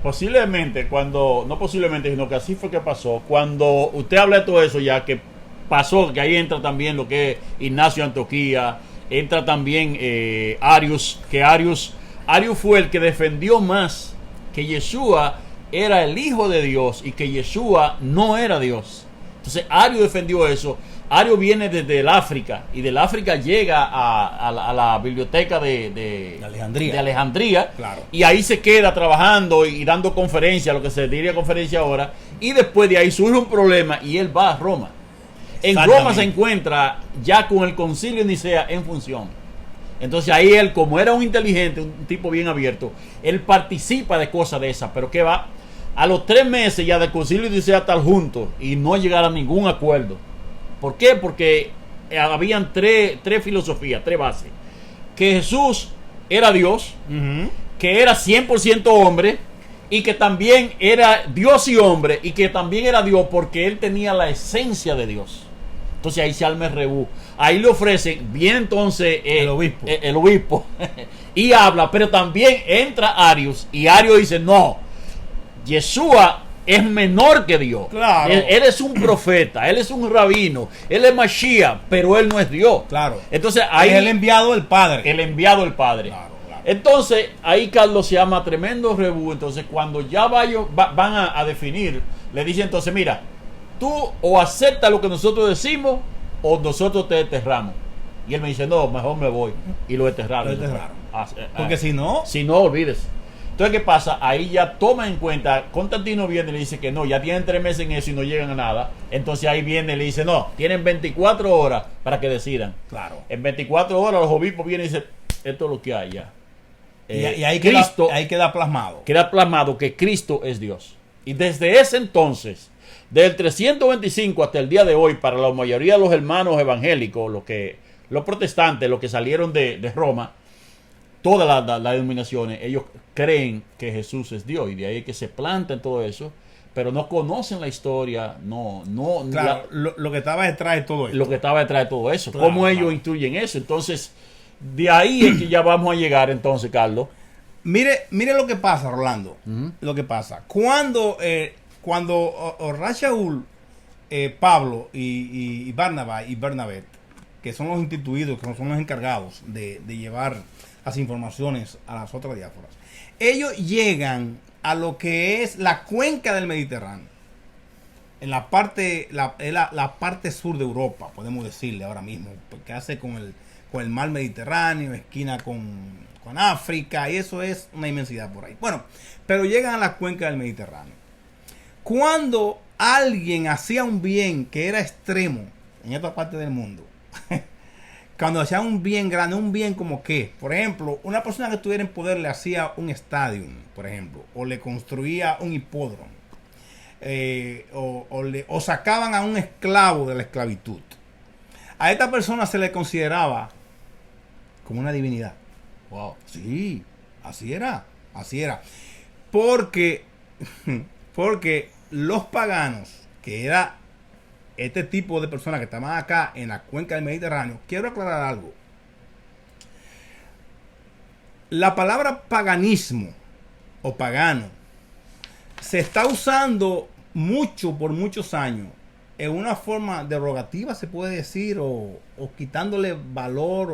Posiblemente, no posiblemente, sino que así fue que pasó. Cuando usted habla de todo eso ya que pasó, que ahí entra también lo que es Ignacio de Antioquía, entra también Arius, que Arius fue el que defendió más que Yeshua era el Hijo de Dios y que Yeshua no era Dios. Entonces Arius defendió eso. Arius viene desde el África y del África llega a la biblioteca de Alejandría, claro. Y ahí se queda trabajando y dando conferencias, lo que se diría conferencia ahora, y después de ahí surge un problema y él va a Roma. En Roma se encuentra ya con el concilio de Nicea en función. Entonces ahí él, como era un inteligente, un tipo bien abierto, él participa de cosas de esas, pero que va a los 3 meses ya del concilio de Nicea estar juntos y no llegar a ningún acuerdo. ¿Por qué? Porque habían tres filosofías, 3 bases. Que Jesús era Dios, que era 100% hombre, y que también era Dios y hombre, y que también era Dios porque él tenía la esencia de Dios. Entonces ahí se arma el rebú. Ahí le ofrecen, viene entonces el obispo y habla, pero también entra Arius, y Arius dice, no, Yeshua es menor que Dios. Claro. Él es un profeta, él es un rabino, él es Mashiach, pero él no es Dios. Claro. Entonces ahí es el enviado del Padre. el enviado del Padre. Claro, claro. Entonces ahí Carlos se llama tremendo rebú. Entonces cuando ya van a definir, le dice entonces, mira, tú o aceptas lo que nosotros decimos o nosotros te enterramos. Y él me dice, no, mejor me voy. Y lo enterraron. Porque si no, olvides. Entonces, ¿qué pasa? Ahí ya toma en cuenta, Constantino viene y le dice que no, ya tienen 3 meses en eso y no llegan a nada. Entonces ahí viene y le dice, no, tienen 24 horas para que decidan. claro. En 24 horas los obispos vienen y dicen, esto es lo que hay ya. Y ahí Cristo, ahí queda plasmado. queda plasmado que Cristo es Dios. Y desde ese entonces, del 325 hasta el día de hoy, para la mayoría de los hermanos evangélicos, los protestantes, los que salieron de Roma, todas las denominaciones, ellos creen que Jesús es Dios, y de ahí que se plantan todo eso, pero no conocen la historia, Claro, lo que estaba detrás de todo esto. lo que estaba detrás de todo eso, Claro, cómo ellos claro. instruyen eso. Entonces, de ahí es que ya vamos a llegar entonces, Carlos. Mire lo que pasa, Rolando. Lo que pasa. Cuando Shaul, Pablo y Barnabas y Bernabé, que son los instituidos, que son los encargados de llevar las informaciones a las otras diásporas, ellos llegan a lo que es la cuenca del Mediterráneo, en la parte sur de Europa, podemos decirle ahora mismo, porque hace con el mar Mediterráneo, esquina con África, y eso es una inmensidad por ahí. Bueno, pero llegan a la cuenca del Mediterráneo. Cuando alguien hacía un bien que era extremo en esta parte del mundo, cuando hacía un bien grande, un bien como que, por ejemplo, una persona que estuviera en poder le hacía un estadio, por ejemplo, o le construía un hipódromo, o sacaban a un esclavo de la esclavitud. A esta persona se le consideraba como una divinidad. Wow. Sí, así era. Porque los paganos, que era este tipo de personas que estaban acá en la cuenca del Mediterráneo, quiero aclarar algo. La palabra paganismo o pagano se está usando mucho por muchos años en una forma derogativa, se puede decir, o quitándole valor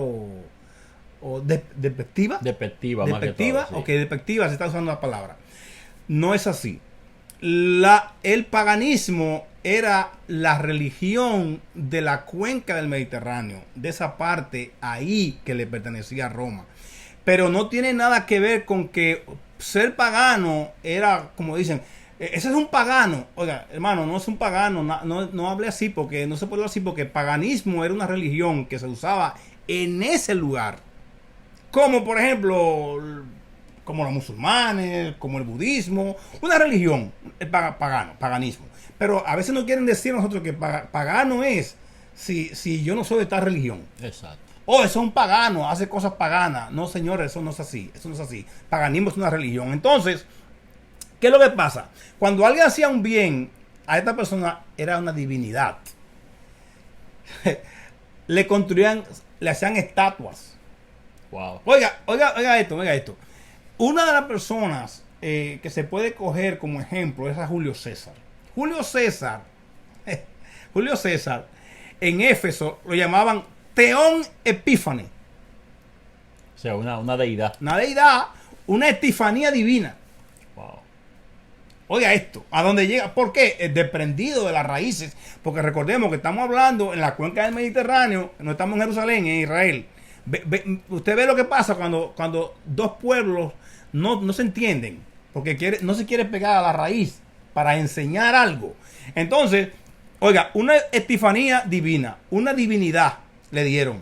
o despectiva. Despectiva, Despectiva, sí. ok, despectiva se está usando la palabra. No es así. El paganismo era la religión de la cuenca del Mediterráneo, de esa parte ahí que le pertenecía a Roma. Pero no tiene nada que ver con que ser pagano era, como dicen, ese es un pagano. Oiga, hermano, no es un pagano, no hable así, porque no se puede hablar así, porque paganismo era una religión que se usaba en ese lugar. Como por ejemplo, como los musulmanes, como el budismo, una religión, el paganismo. Pero a veces no quieren decir nosotros que pagano es si yo no soy de tal religión. Exacto. Oh, eso es un pagano, hace cosas paganas. No, señores, eso no es así. Eso no es así. Paganismo es una religión. Entonces, ¿qué es lo que pasa? Cuando alguien hacía un bien, a esta persona era una divinidad. Le construían, le hacían estatuas. Wow. Oiga esto. Una de las personas que se puede coger como ejemplo es a Julio César. Julio César, en Éfeso lo llamaban Teón Epífane. O sea, una deidad. Una deidad, una epifanía divina. Wow. Oiga esto, ¿a dónde llega? ¿Por qué? Es desprendido de las raíces. Porque recordemos que estamos hablando en la cuenca del Mediterráneo, no estamos en Jerusalén, en Israel. Usted ve lo que pasa cuando dos pueblos no se entienden, porque no se quiere pegar a la raíz para enseñar algo. Entonces, oiga, una epifanía divina, una divinidad le dieron.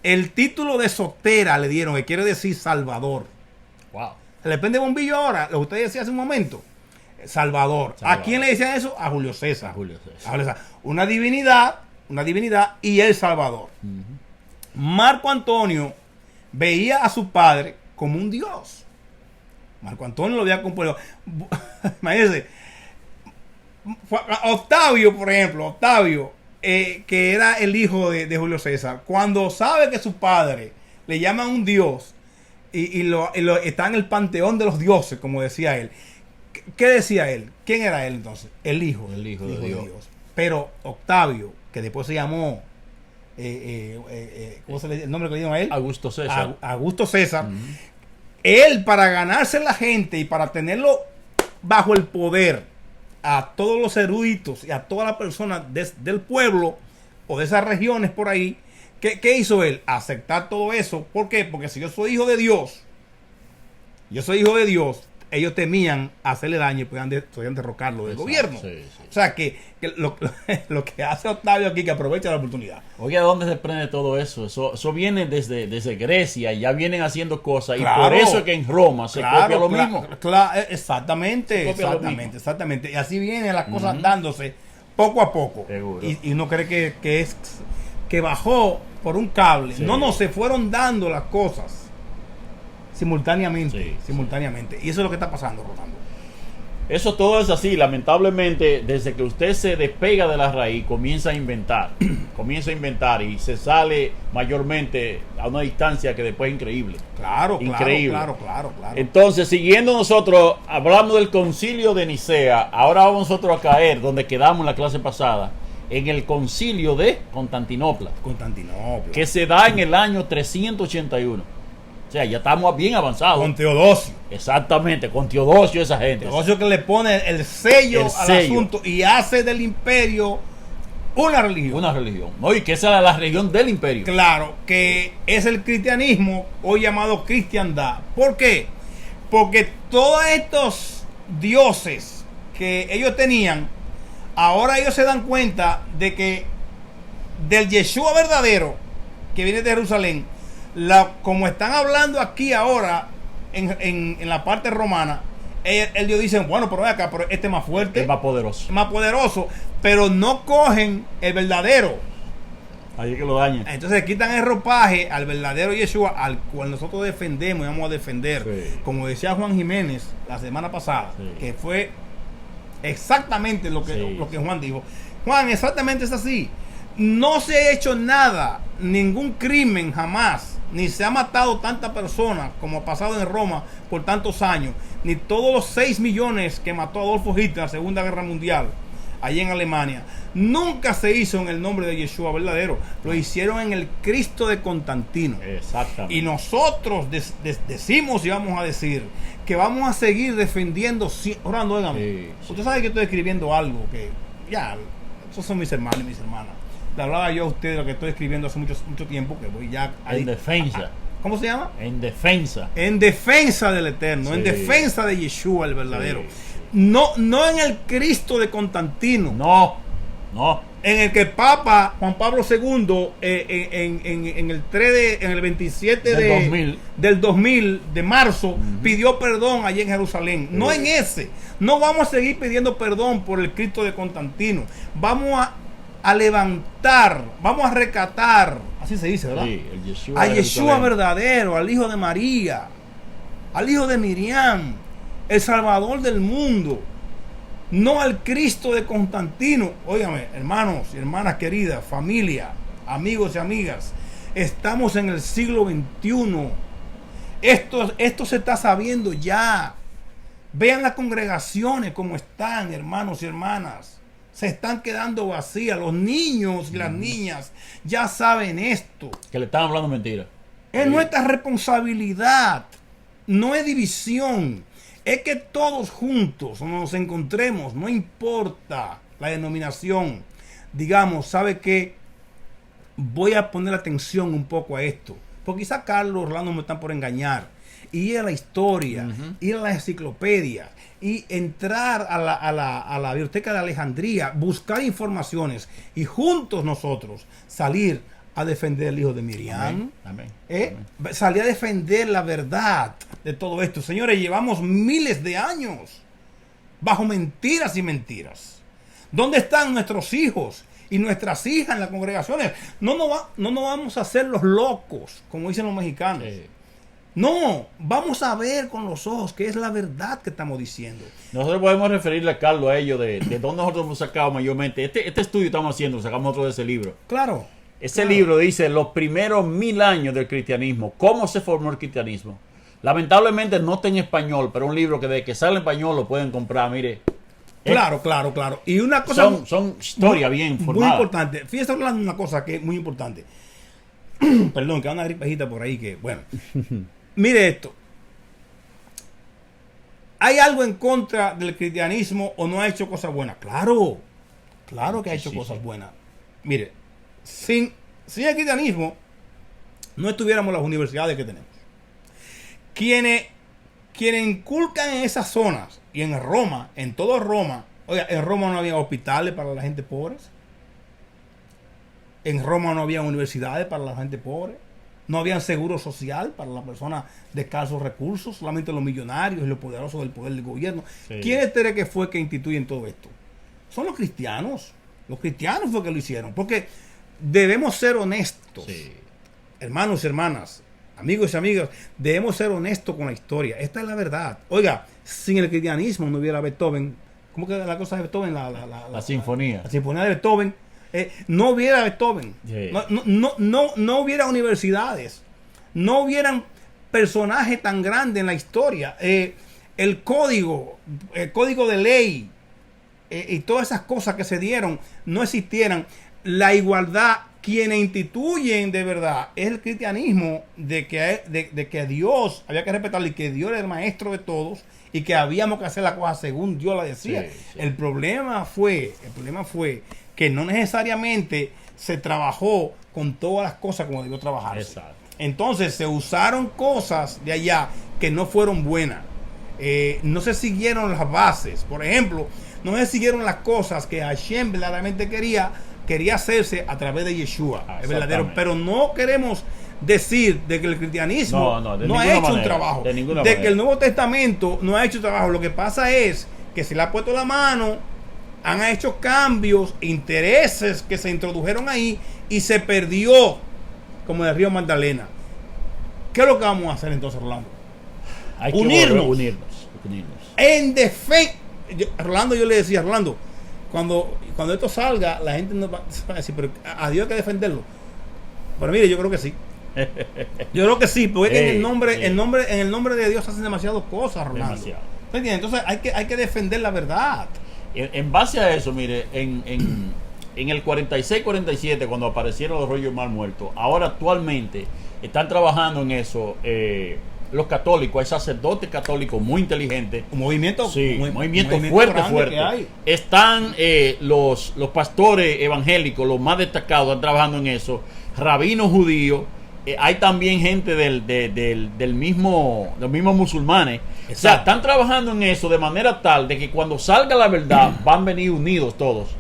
El título de sotera le dieron, que quiere decir salvador. Wow. Se le prende bombillo ahora, lo que usted decía hace un momento. Salvador. ¿A quién le decían eso? A Julio César. A Julio César. A Julio César. Una divinidad y el Salvador. Marco Antonio veía a su padre como un dios. Marco Antonio lo veía como... Imagínense. Octavio, por ejemplo, que era el hijo de Julio César, cuando sabe que su padre le llama un dios y está en el panteón de los dioses, como decía él, ¿Qué decía él? ¿Quién era él entonces? El hijo. El hijo de Dios. Pero Octavio, que después se llamó, ¿cómo se le dice el nombre que le dieron a él? Augusto César. Augusto César. Él, para ganarse la gente y para tenerlo bajo el poder a todos los eruditos y a todas las personas del pueblo o de esas regiones por ahí, ¿qué hizo él? Aceptar todo eso. ¿Por qué? Porque si yo soy hijo de Dios, ellos temían hacerle daño y podían derrocarlo del gobierno. Sí, sí. O sea que lo que hace Octavio aquí, que aprovecha la oportunidad. Oye, ¿a dónde se prende todo eso? Eso viene desde Grecia, y ya vienen haciendo cosas, Claro. y por eso es que en Roma se copia lo mismo. Exactamente, Se copia lo mismo. exactamente. Y así vienen las cosas dándose poco a poco. Seguro. Y uno cree que bajó por un cable. Sí. No, se fueron dando las cosas simultáneamente. Sí, simultáneamente. Y eso es lo que está pasando, Rolando. Eso todo es así. Lamentablemente, desde que usted se despega de la raíz, comienza a inventar. Y se sale mayormente a una distancia que después es increíble. Claro, Increíble. claro. Entonces, siguiendo nosotros, hablamos del concilio de Nicea. Ahora vamos nosotros a caer donde quedamos en la clase pasada, en el concilio de Constantinopla, Constantinopla. que se da en el año 381. O sea, ya estamos bien avanzados. Con Teodosio. Exactamente, con Teodosio, esa gente. Teodosio que le pone el sello al asunto y hace del imperio una religión. Una religión. No, y que esa era la religión del imperio. Claro, que es el cristianismo, hoy llamado cristiandad. ¿Por qué? Porque todos estos dioses que ellos tenían, ahora ellos se dan cuenta de que del Yeshua verdadero, que viene de Jerusalén, como están hablando aquí ahora en la parte romana, ellos dicen, bueno, pero acá, pero este es más fuerte, Es más poderoso. más poderoso, pero no cogen el verdadero. Ahí es que lo dañan. Entonces quitan el ropaje al verdadero Yeshua, al cual nosotros defendemos y vamos a defender. Sí. Como decía Juan Jiménez la semana pasada, Sí. que fue exactamente lo que Juan dijo. Juan, exactamente es así. No se ha hecho nada, ningún crimen jamás, ni se ha matado tantas personas como ha pasado en Roma por tantos años, ni todos los 6 millones que mató Adolfo Hitler en la Segunda Guerra Mundial, allí en Alemania. Nunca se hizo en el nombre de Yeshua verdadero, lo hicieron en el Cristo de Constantino. Exactamente. Y nosotros decimos y vamos a decir que vamos a seguir defendiendo. Orlando, óigame, Sí. usted sabe que estoy escribiendo algo que ya, esos son mis hermanos y mis hermanas. Le hablaba yo a usted de lo que estoy escribiendo hace mucho tiempo, que voy ya En defensa. ¿Cómo se llama? En defensa. En defensa del Eterno, Sí. en defensa de Yeshua el verdadero. Sí. No en el Cristo de Constantino. No. En el que el Papa Juan Pablo II en el 27 del 2000 de marzo pidió perdón allí en Jerusalén. No en ese. No vamos a seguir pidiendo perdón por el Cristo de Constantino. Vamos a levantar, vamos a recatar, así se dice, ¿verdad? Sí, el Yeshua a de Yeshua Jerusalén. verdadero, al hijo de María, al hijo de Miriam, el Salvador del mundo. No al Cristo de Constantino. Óigame, hermanos y hermanas queridas, familia, amigos y amigas, estamos en el siglo XXI. Esto se está sabiendo ya. Vean las congregaciones como están, hermanos y hermanas. Se están quedando vacías. Los niños y las niñas ya saben esto. Que le están hablando mentira. Es nuestra responsabilidad. No es división. Es que todos juntos nos encontremos, no importa la denominación, digamos, ¿sabe qué? Voy a poner atención un poco a esto, porque quizá Carlos, Orlando me están por engañar, y ir a la historia, ir a la enciclopedia, y entrar a la biblioteca de Alejandría, buscar informaciones, y juntos nosotros salir a defender al hijo de Miriam. Amén. Salir a defender la verdad de todo esto. Señores, llevamos miles de años bajo mentiras y mentiras. ¿Dónde están nuestros hijos y nuestras hijas en las congregaciones? No nos vamos a hacer los locos, como dicen los mexicanos. No, vamos a ver con los ojos qué es la verdad que estamos diciendo. Nosotros podemos referirle a Carlos a ello de dónde nosotros hemos sacado mayormente. Este estudio estamos haciendo, sacamos nosotros de ese libro. Claro. Ese libro dice los primeros 1000 años del cristianismo. ¿Cómo se formó el cristianismo? Lamentablemente no está en español, pero un libro que de que sale en español lo pueden comprar, mire. Claro, claro, claro. Y una cosa... Son historias bien formadas. Muy importante. Fíjese hablando de una cosa que es muy importante. Perdón, que hay una gripejita por ahí que... Bueno. Mire esto. ¿Hay algo en contra del cristianismo o no ha hecho cosas buenas? Claro. Claro que ha hecho cosas buenas. Mire, sin el cristianismo no estuviéramos las universidades que tenemos. Quienes inculcan en esas zonas y en Roma, en todo Roma, oiga, en Roma no había hospitales para la gente pobre, en Roma no había universidades para la gente pobre, no había seguro social para las personas de escasos recursos, solamente los millonarios y los poderosos del poder del gobierno. Sí. ¿Quién cree que fue que instituyen todo esto? Son los cristianos. Los cristianos fue que lo hicieron, porque debemos ser honestos, sí. Hermanos y hermanas, amigos y amigas, debemos ser honestos con la historia. Esta es la verdad. Oiga, sin el cristianismo no hubiera Beethoven. ¿Cómo que la cosa de Beethoven? La sinfonía. La sinfonía de Beethoven. No hubiera Beethoven. Sí. No hubiera universidades. No hubieran personajes tan grandes en la historia. El código de ley y todas esas cosas que se dieron no existieran. La igualdad, quienes instituyen de verdad es el cristianismo de que Dios había que respetarle y que Dios era el maestro de todos y que habíamos que hacer la cosa según Dios la decía. Sí, sí. El problema fue que no necesariamente se trabajó con todas las cosas como debió trabajarse. Exacto. Entonces se usaron cosas de allá que no fueron buenas. No se siguieron las bases. Por ejemplo, no se siguieron las cosas que Hashem verdaderamente quería hacerse a través de Yeshua. Es verdadero. Pero no queremos decir de que el cristianismo no ha hecho un trabajo. De que el Nuevo Testamento no ha hecho trabajo. Lo que pasa es que se le ha puesto la mano, han hecho cambios, intereses que se introdujeron ahí y se perdió como el río Magdalena. ¿Qué es lo que vamos a hacer entonces, Rolando? Hay que unirnos. En defensa. Rolando, yo le decía, Rolando, cuando esto salga, la gente nos va a decir, pero a Dios hay que defenderlo. Pero mire, yo creo que sí. Yo creo que sí, porque en el nombre de Dios hacen demasiadas cosas, Rolando. Demasiado. Entonces hay que defender la verdad. En base a eso, mire, en el 46-47, cuando aparecieron los rollos mal muertos, ahora actualmente están trabajando en eso los católicos, hay sacerdotes católicos muy inteligentes. Un movimiento, movimiento fuerte. Están los pastores evangélicos, los más destacados, están trabajando en eso. Rabinos judíos. Hay también gente los mismos musulmanes. Exacto. O sea, están trabajando en eso de manera tal de que cuando salga la verdad van a venir unidos todos.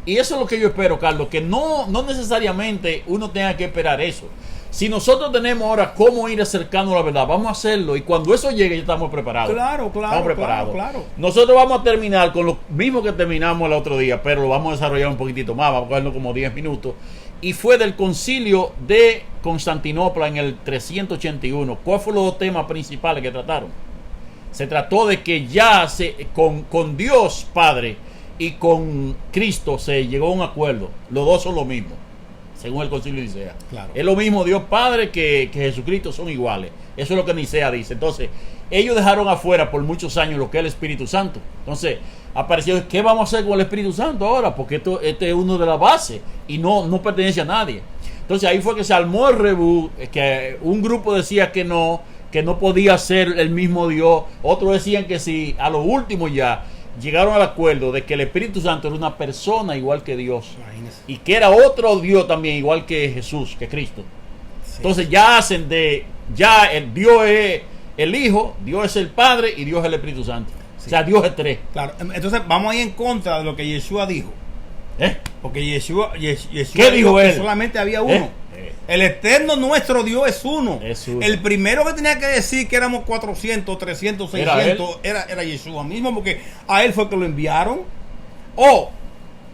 Y eso es lo que yo espero, Carlos, que no necesariamente uno tenga que esperar eso. Si nosotros tenemos ahora cómo ir acercando a la verdad, vamos a hacerlo. Y cuando eso llegue, ya estamos preparados. Claro. Estamos preparados. Claro. Nosotros vamos a terminar con lo mismo que terminamos el otro día, pero lo vamos a desarrollar un poquitito más. Vamos a cogerlo como 10 minutos. Y fue del concilio de Constantinopla en el 381. ¿Cuáles fueron los dos temas principales que trataron? Se trató de que ya con Dios Padre y con Cristo se llegó a un acuerdo. Los dos son lo mismo, según el concilio de Nicea. Claro. Es lo mismo Dios Padre que Jesucristo, son iguales. Eso es lo que Nicea dice. Entonces, ellos dejaron afuera por muchos años lo que es el Espíritu Santo. Entonces, apareció, ¿qué vamos a hacer con el Espíritu Santo ahora? Porque este es uno de la base y no pertenece a nadie. Entonces, ahí fue que se armó el rebú, que un grupo decía que no podía ser el mismo Dios. Otros decían que sí. A lo último ya llegaron al acuerdo de que el Espíritu Santo era una persona igual que Dios. Imagínese. Y que era otro Dios también igual que Jesús, que Cristo. Sí. Entonces ya el Dios es el Hijo, Dios es el Padre y Dios es el Espíritu Santo. Sí. O sea, Dios es tres. Claro, entonces vamos a ir en contra de lo que Yeshua dijo. Porque Yeshua ¿qué dijo él? Que solamente había uno. El eterno nuestro Dios es uno. El primero que tenía que decir que éramos 400, 300, 600 era Yeshua mismo, porque a él fue que lo enviaron.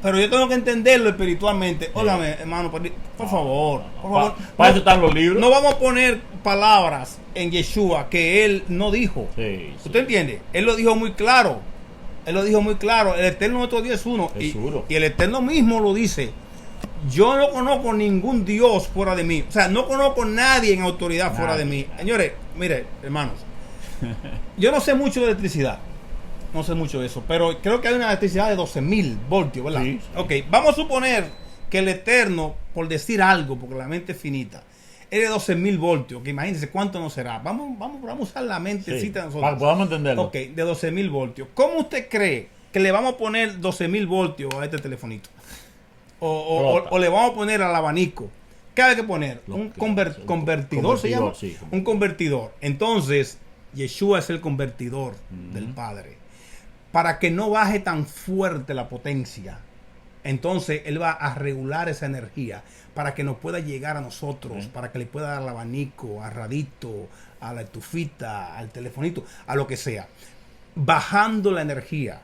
Pero yo tengo que entenderlo espiritualmente. Óigame, hermano, por favor. Para eso están los libros. No vamos a poner palabras en Yeshua que él no dijo. Sí. ¿Usted entiende? Él lo dijo muy claro. El eterno nuestro Dios es uno. Y el eterno mismo lo dice. Yo no conozco ningún Dios fuera de mí. O sea, no conozco nadie en autoridad fuera de mí. Señores, mire, hermanos, Yo no sé mucho de electricidad. No sé mucho de eso. Pero creo que hay una electricidad de 12.000 voltios, ¿verdad? Sí, sí. Ok, vamos a suponer que el Eterno, por decir algo, porque la mente es finita, es de 12.000 voltios. Que imagínense cuánto no será. Vamos a usar la mentecita de nosotros. Para que podamos entenderlo. Ok, de 12.000 voltios. ¿Cómo usted cree que le vamos a poner 12.000 voltios a este telefonito? O le vamos a poner al abanico. ¿Qué hay que poner? Un convertidor, se llama. Sí. Un convertidor. Entonces, Yeshua es el convertidor del Padre. Para que no baje tan fuerte la potencia. Entonces, Él va a regular esa energía para que nos pueda llegar a nosotros, para que le pueda dar al abanico, al radito, a la estufita, al telefonito, a lo que sea. Bajando la energía.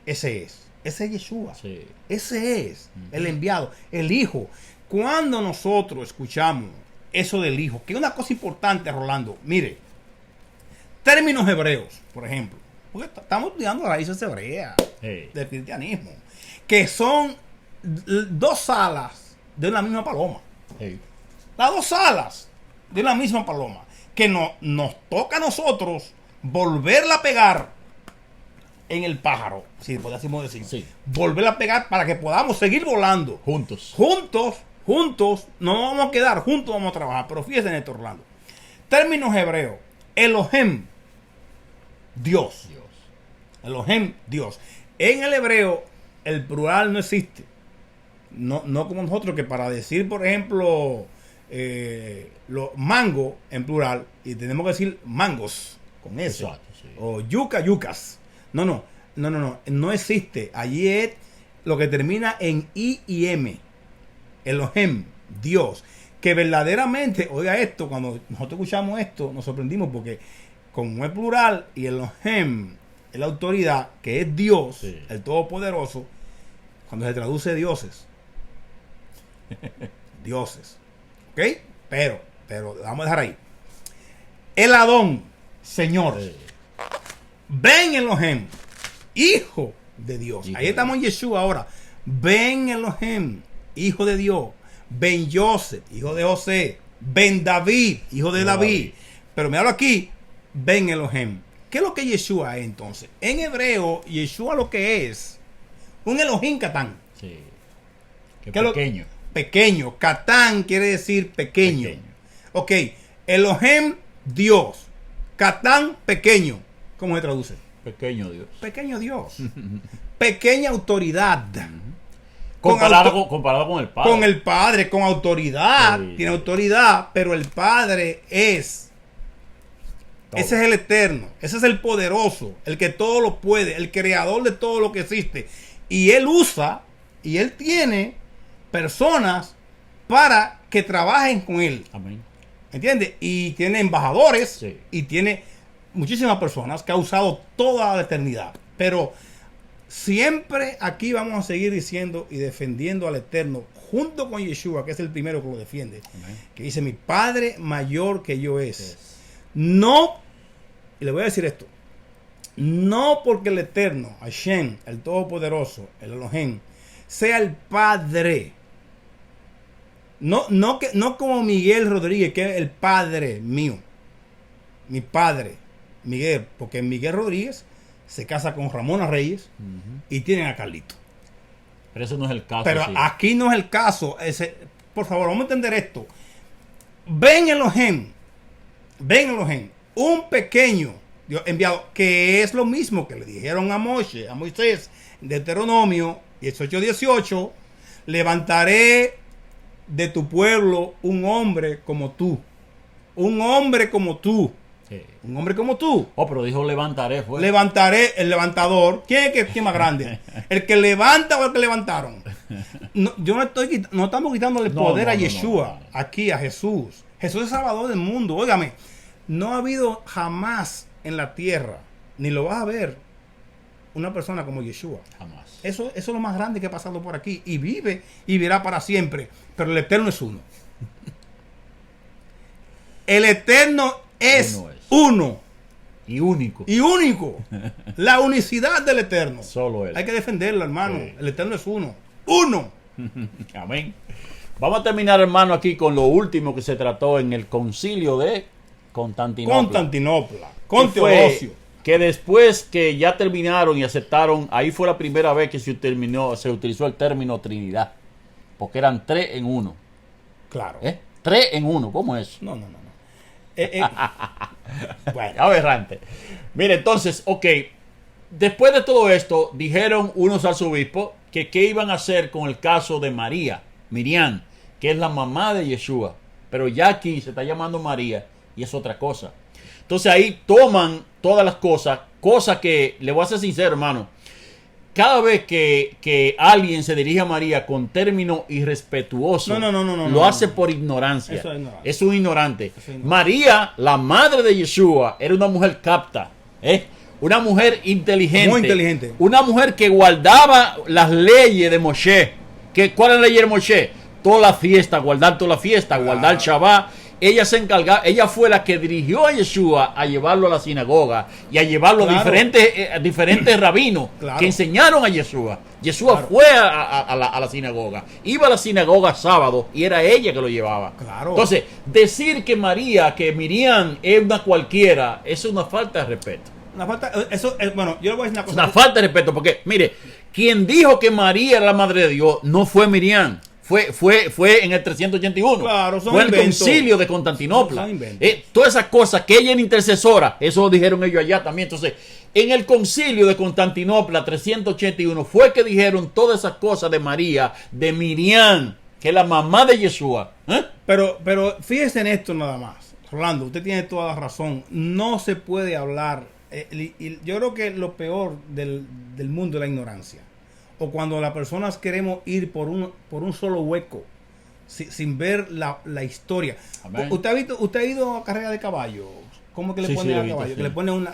Ese es Yeshua. Sí. Ese es el enviado, el Hijo. Cuando nosotros escuchamos eso del Hijo, que es una cosa importante, Rolando, mire, términos hebreos, por ejemplo, porque estamos estudiando las raíces hebreas del cristianismo, que son dos alas de una misma paloma. Las dos alas de una misma paloma, que nos toca a nosotros volverla a pegar en el pájaro, si podemos decir. Sí. Volverla a pegar para que podamos seguir volando. Juntos. Juntos, no nos vamos a quedar, juntos vamos a trabajar. Pero fíjense en esto, Orlando. Términos hebreos. Elohim, Dios. Elohim, Dios. En el hebreo, el plural no existe. No como nosotros, que para decir, por ejemplo, mango en plural, y tenemos que decir mangos con eso. Exacto, sí. O yucas. No existe. Allí es lo que termina en I y M. Elohim, Dios. Que verdaderamente, oiga esto, cuando nosotros escuchamos esto, nos sorprendimos porque como es plural y Elohim es la autoridad, que es Dios, sí, el Todopoderoso, cuando se traduce dioses. Dioses. ¿Ok? Pero, vamos a dejar ahí. El Adón, Señor. Sí. Ben Elohim, Hijo de Dios. Hijo Ahí de estamos en Yeshua ahora. Ben Elohim, Hijo de Dios. Ben Joseph, hijo de José. Ben David, hijo de David. Pero míralo aquí, Ben Elohim. ¿Qué es lo que Yeshua es entonces? En hebreo, Yeshua lo que es un Elohim Catán. Sí. Que ¿Qué es lo- pequeño. Pequeño. Catán quiere decir pequeño. Ok, Elohim, Dios. Catán, pequeño. ¿Cómo se traduce? Pequeño Dios. Pequeño Dios. Pequeña autoridad. Comparado con el Padre. Con el Padre, con autoridad. Sí. Tiene autoridad, pero el Padre es. Todo. Ese es el eterno. Ese es el poderoso. El que todo lo puede. El creador de todo lo que existe. Y Él usa, y Él tiene personas para que trabajen con Él. Amén. ¿Entiendes? Y tiene embajadores, Sí. y tiene muchísimas personas que ha usado toda la eternidad. Pero siempre aquí vamos a seguir diciendo y defendiendo al Eterno junto con Yeshua, que es el primero que lo defiende. Amén. Que dice, mi Padre mayor que yo es. Es. No, y le voy a decir esto, no porque el Eterno, Hashem, el Todopoderoso, el Elohim, sea el Padre. No como Miguel Rodríguez, que es el padre mío. Mi padre, Miguel, porque Miguel Rodríguez se casa con Ramona Reyes y tienen a Carlito. Pero eso no es el caso. Pero sí. aquí no es el caso. Por favor, vamos a entender esto. Ven Elohim, un pequeño Dios enviado, que es lo mismo que le dijeron a Moisés, en Deuteronomio 18:18, levantaré de tu pueblo un hombre como tú. Un hombre como tú. Sí. Un hombre como tú. Oh, pero dijo levantaré, fue. Levantaré el levantador. ¿Quién es más grande? ¿El que levanta o el que levantaron? No, no estamos quitándole poder a Yeshua, no. aquí a Jesús. Jesús es Salvador del mundo. Óigame, no ha habido jamás en la tierra, ni lo vas a ver, una persona como Yeshua. Jamás. Eso es lo más grande que ha pasado por aquí. Y vive y vivirá para siempre. Pero el Eterno es uno. El Eterno es uno. Y único. Y único. La unicidad del Eterno. Solo Él. Hay que defenderlo, hermano. Sí. El Eterno es uno. Uno. Amén. Vamos a terminar, hermano, aquí con lo último que se trató en el concilio de Constantinopla, con Que fue Teodosio. que después que ya terminaron y aceptaron, ahí fue la primera vez que se utilizó el término Trinidad, porque eran 3 en 1. Claro. 3 en 1, ¿cómo es? No. Bueno, Aberrante. Mire, entonces, ok, después de todo esto, dijeron unos arzobispos que qué iban a hacer con el caso de María, Miriam, que es la mamá de Yeshua, pero ya aquí se está llamando María y es otra cosa. Entonces ahí toman todas las cosas que, le voy a ser sincero, hermano, cada vez que alguien se dirige a María con término irrespetuoso, lo hace por ignorancia. Eso es ignorancia. Es un ignorante. Eso es ignorante. María, la madre de Yeshua, era una mujer capta, una mujer inteligente. Muy inteligente. Una mujer que guardaba las leyes de Moshe. ¿Cuál es la ley de Moshe? Toda la fiesta, guardar toda la fiesta, guardar el Shabbat. Ella se encargaba, ella fue la que dirigió a Yeshua a llevarlo a la sinagoga y a llevarlo a diferentes rabinos que enseñaron a Yeshua. Yeshua fue a la sinagoga, iba a la sinagoga sábado y era ella que lo llevaba. Claro. Entonces, decir que Miriam es una cualquiera, eso es una falta de respeto. Bueno, yo le voy a decir una Es cosa. una falta de respeto, porque, mire, quien dijo que María era la madre de Dios no fue Miriam. Fue en el 381. Claro, son fue el inventos. concilio de Constantinopla. Son inventos. Todas esas cosas que ella era intercesora, eso lo dijeron ellos allá también. Entonces, en el concilio de Constantinopla 381 fue que dijeron todas esas cosas de María, de Miriam, que es la mamá de Yeshua. Pero fíjese en esto nada más. Rolando, usted tiene toda la razón. No se puede hablar. Y yo creo que lo peor del mundo es la ignorancia. O cuando las personas queremos ir por un solo hueco, sin ver la historia. Amén. ¿Usted ha ido a carrera de caballo? ¿Cómo que le Sí, ponen sí, al lo he caballo? visto, Que sí. le ponen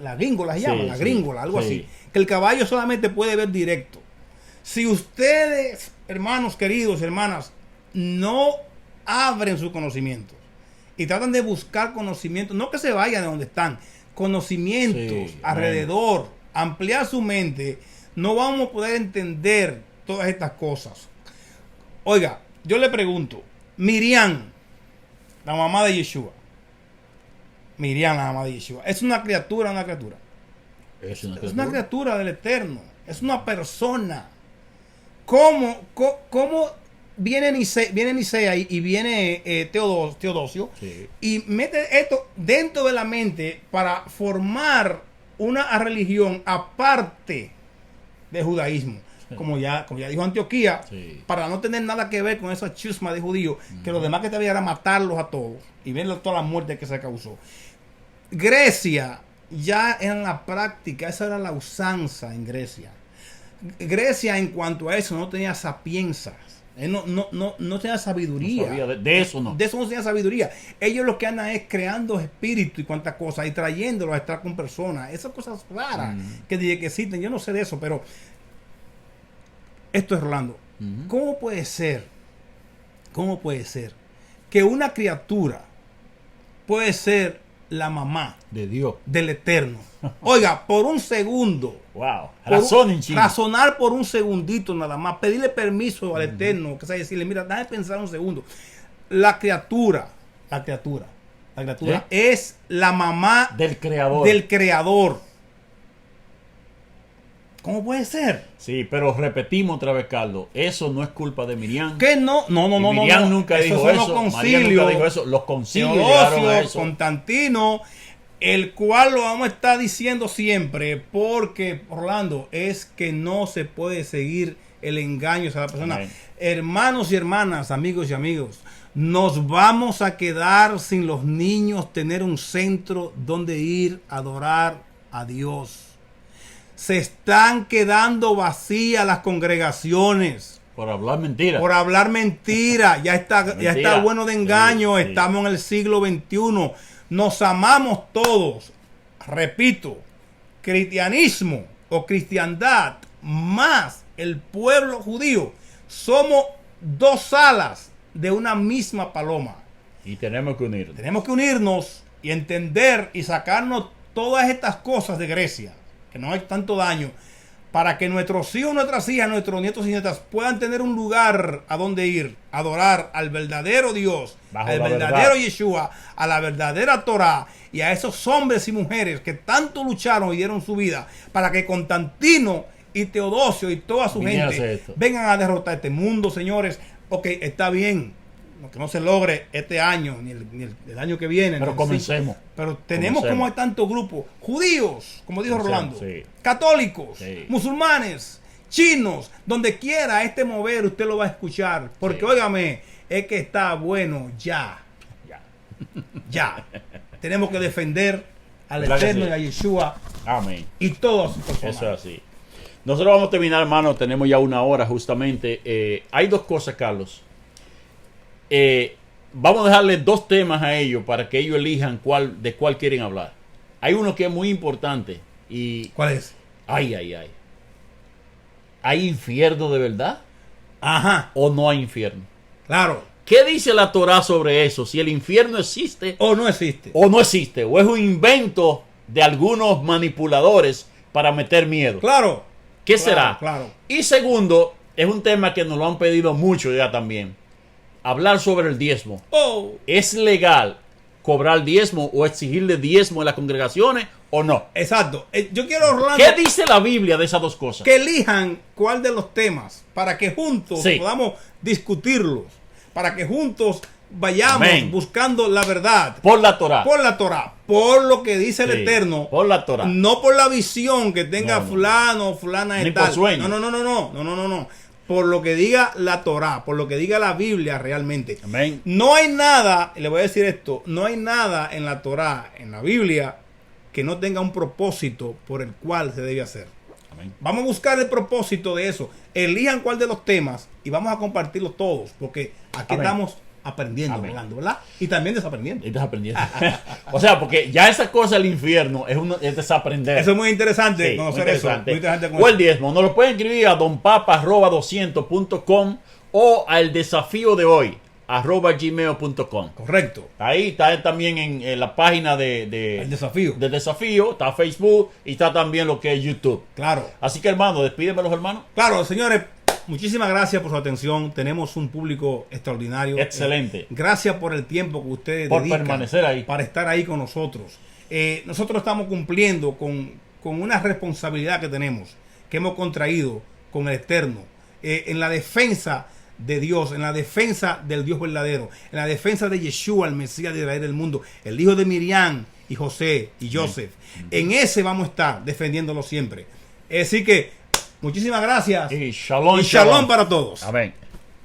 la gringola, se Sí, llama, la sí, gringola, algo sí. así. Que el caballo solamente puede ver directo. Si ustedes, hermanos queridos, hermanas, no abren sus conocimientos y tratan de buscar conocimientos, no que se vayan de donde están, conocimientos Sí, alrededor, ampliar su mente, no vamos a poder entender todas estas cosas. Oiga, yo le pregunto, Miriam, la mamá de Yeshua, Miriam, la mamá de Yeshua, ¿es una criatura o una criatura? Es una Es una criatura del Eterno, es una persona. ¿Cómo viene Nicea y viene Teodosio Sí. y mete esto dentro de la mente para formar una religión aparte de judaísmo? Sí. Como ya dijo Antioquía, Sí. para no tener nada que ver con esa chusma de judíos, que los demás que te era matarlos a todos y ver toda la muerte que se causó. Grecia ya en la práctica, esa era la usanza en Grecia. Grecia en cuanto a eso no tenía sapienzas, no tenía sabiduría. No sabía de eso no. De eso no tenía sabiduría. Ellos lo que andan es creando espíritu y cuantas cosas y trayéndolos a estar con personas. Esas cosas raras que dije que existen. Yo no sé de eso, pero esto es Rolando. ¿Cómo puede ser que una criatura puede ser la mamá De Dios. del Eterno? Oiga, por un segundo. Wow. Por razonar por un segundito nada más, pedirle permiso al Eterno, que sea decirle, mira, déjame pensar un segundo. La criatura es la mamá Del creador. del Creador. ¿Cómo puede ser? Sí, pero repetimos otra vez, Carlos, eso no es culpa de Miriam. ¿Qué no? No. Miriam nunca dijo son los eso. María concilios, nunca dijo eso. Los concilios llegaron a Teodosio, eso. Constantino, el cual lo vamos a estar diciendo siempre, porque, Orlando, es que no se puede seguir el engaño a la persona. Amén. Hermanos y hermanas, amigos y amigos, nos vamos a quedar sin los niños tener un centro donde ir a adorar a Dios. Se están quedando vacías las congregaciones. Por hablar mentira. Por hablar mentira. Ya está bueno de engaño. Sí. Estamos en el siglo XXI. Nos amamos todos. Repito, cristianismo o cristiandad más el pueblo judío. Somos dos alas de una misma paloma. Y tenemos que unirnos. Tenemos que unirnos y entender y sacarnos todas estas cosas de Grecia, que no hay tanto daño, para que nuestros hijos, nuestras hijas, nuestros nietos y nietas puedan tener un lugar a donde ir, a adorar al verdadero Dios, Bajo al la verdadero verdad. Yeshua, a la verdadera Torah y a esos hombres y mujeres que tanto lucharon y dieron su vida para que Constantino y Teodosio y toda su Viniera a hacer gente esto. vengan a derrotar este mundo, señores. Ok, está bien, que no se logre este año ni el año que viene. Pero ni el comencemos. pero tenemos Comencemos. como hay tantos grupos, judíos, como dijo Comencemos, Rolando, sí. católicos, Sí. musulmanes, chinos, donde quiera este mover usted lo va a escuchar, porque Sí. óigame, es que está bueno ya, ya. Tenemos que defender al ¿Verdad que Eterno sí? y a Yeshua Amén. y todos sus personas. Eso es así. Nosotros vamos a terminar, hermano. Tenemos ya una hora justamente. Hay dos cosas, Carlos. Vamos a dejarle dos temas a ellos para que ellos elijan de cuál quieren hablar. Hay uno que es muy importante y... ¿Cuál es? Ay. ¿Hay infierno de verdad Ajá, o no hay infierno? claro, ¿Qué dice la Torah sobre eso? Si el infierno existe o no existe. o no existe, o es un invento de algunos manipuladores para meter miedo. Claro. ¿Qué Claro, será? claro. Y segundo, es un tema que nos lo han pedido mucho ya también. Hablar sobre el diezmo. Oh, ¿Es legal cobrar diezmo o exigirle diezmo en las congregaciones o no? exacto. Yo quiero, Orlando, ¿Qué dice la Biblia de esas dos cosas? que elijan cuál de los temas para que juntos Sí. podamos discutirlos, para que juntos vayamos Amén. buscando la verdad Por la Torah. por la Torah, por lo que dice el Sí, Eterno, por la Torah. no por la visión que tenga No, no. fulano o fulana de Ni tal. por sueño. No. Por lo que diga la Torah, por lo que diga la Biblia realmente. Amén. No hay nada, y le voy a decir esto, no hay nada en la Torah, en la Biblia, que no tenga un propósito por el cual se debe hacer. Amén. Vamos a buscar el propósito de eso. Elijan cuál de los temas y vamos a compartirlos todos, porque aquí Amén. estamos aprendiendo, Amén. Orlando, ¿verdad? Y también desaprendiendo. Y estás aprendiendo. O sea, porque ya esa cosa del infierno es desaprender. Eso es muy interesante Sí, conocer muy eso. interesante. Muy interesante O el conocer. diezmo. Nos lo pueden escribir a donpapa@200.com o al desafío de hoy @gmail.com. Correcto. Ahí está también en la página El desafío. del desafío, está Facebook y está también lo que es YouTube. Claro. Así que hermano, despídeme los hermanos. Claro, señores, muchísimas gracias por su atención. Tenemos un público extraordinario. Excelente. Gracias por el tiempo que ustedes Por dedican permanecer ahí. para estar ahí con nosotros. Nosotros estamos cumpliendo con una responsabilidad que tenemos, que hemos contraído con el Eterno, en la defensa de Dios, en la defensa del Dios verdadero, en la defensa de Yeshua, el Mesías de Israel del mundo, el hijo de Miriam y José y Joseph. En ese vamos a estar defendiéndolo siempre. Así que muchísimas gracias Y shalom, y shalom para todos. Amén.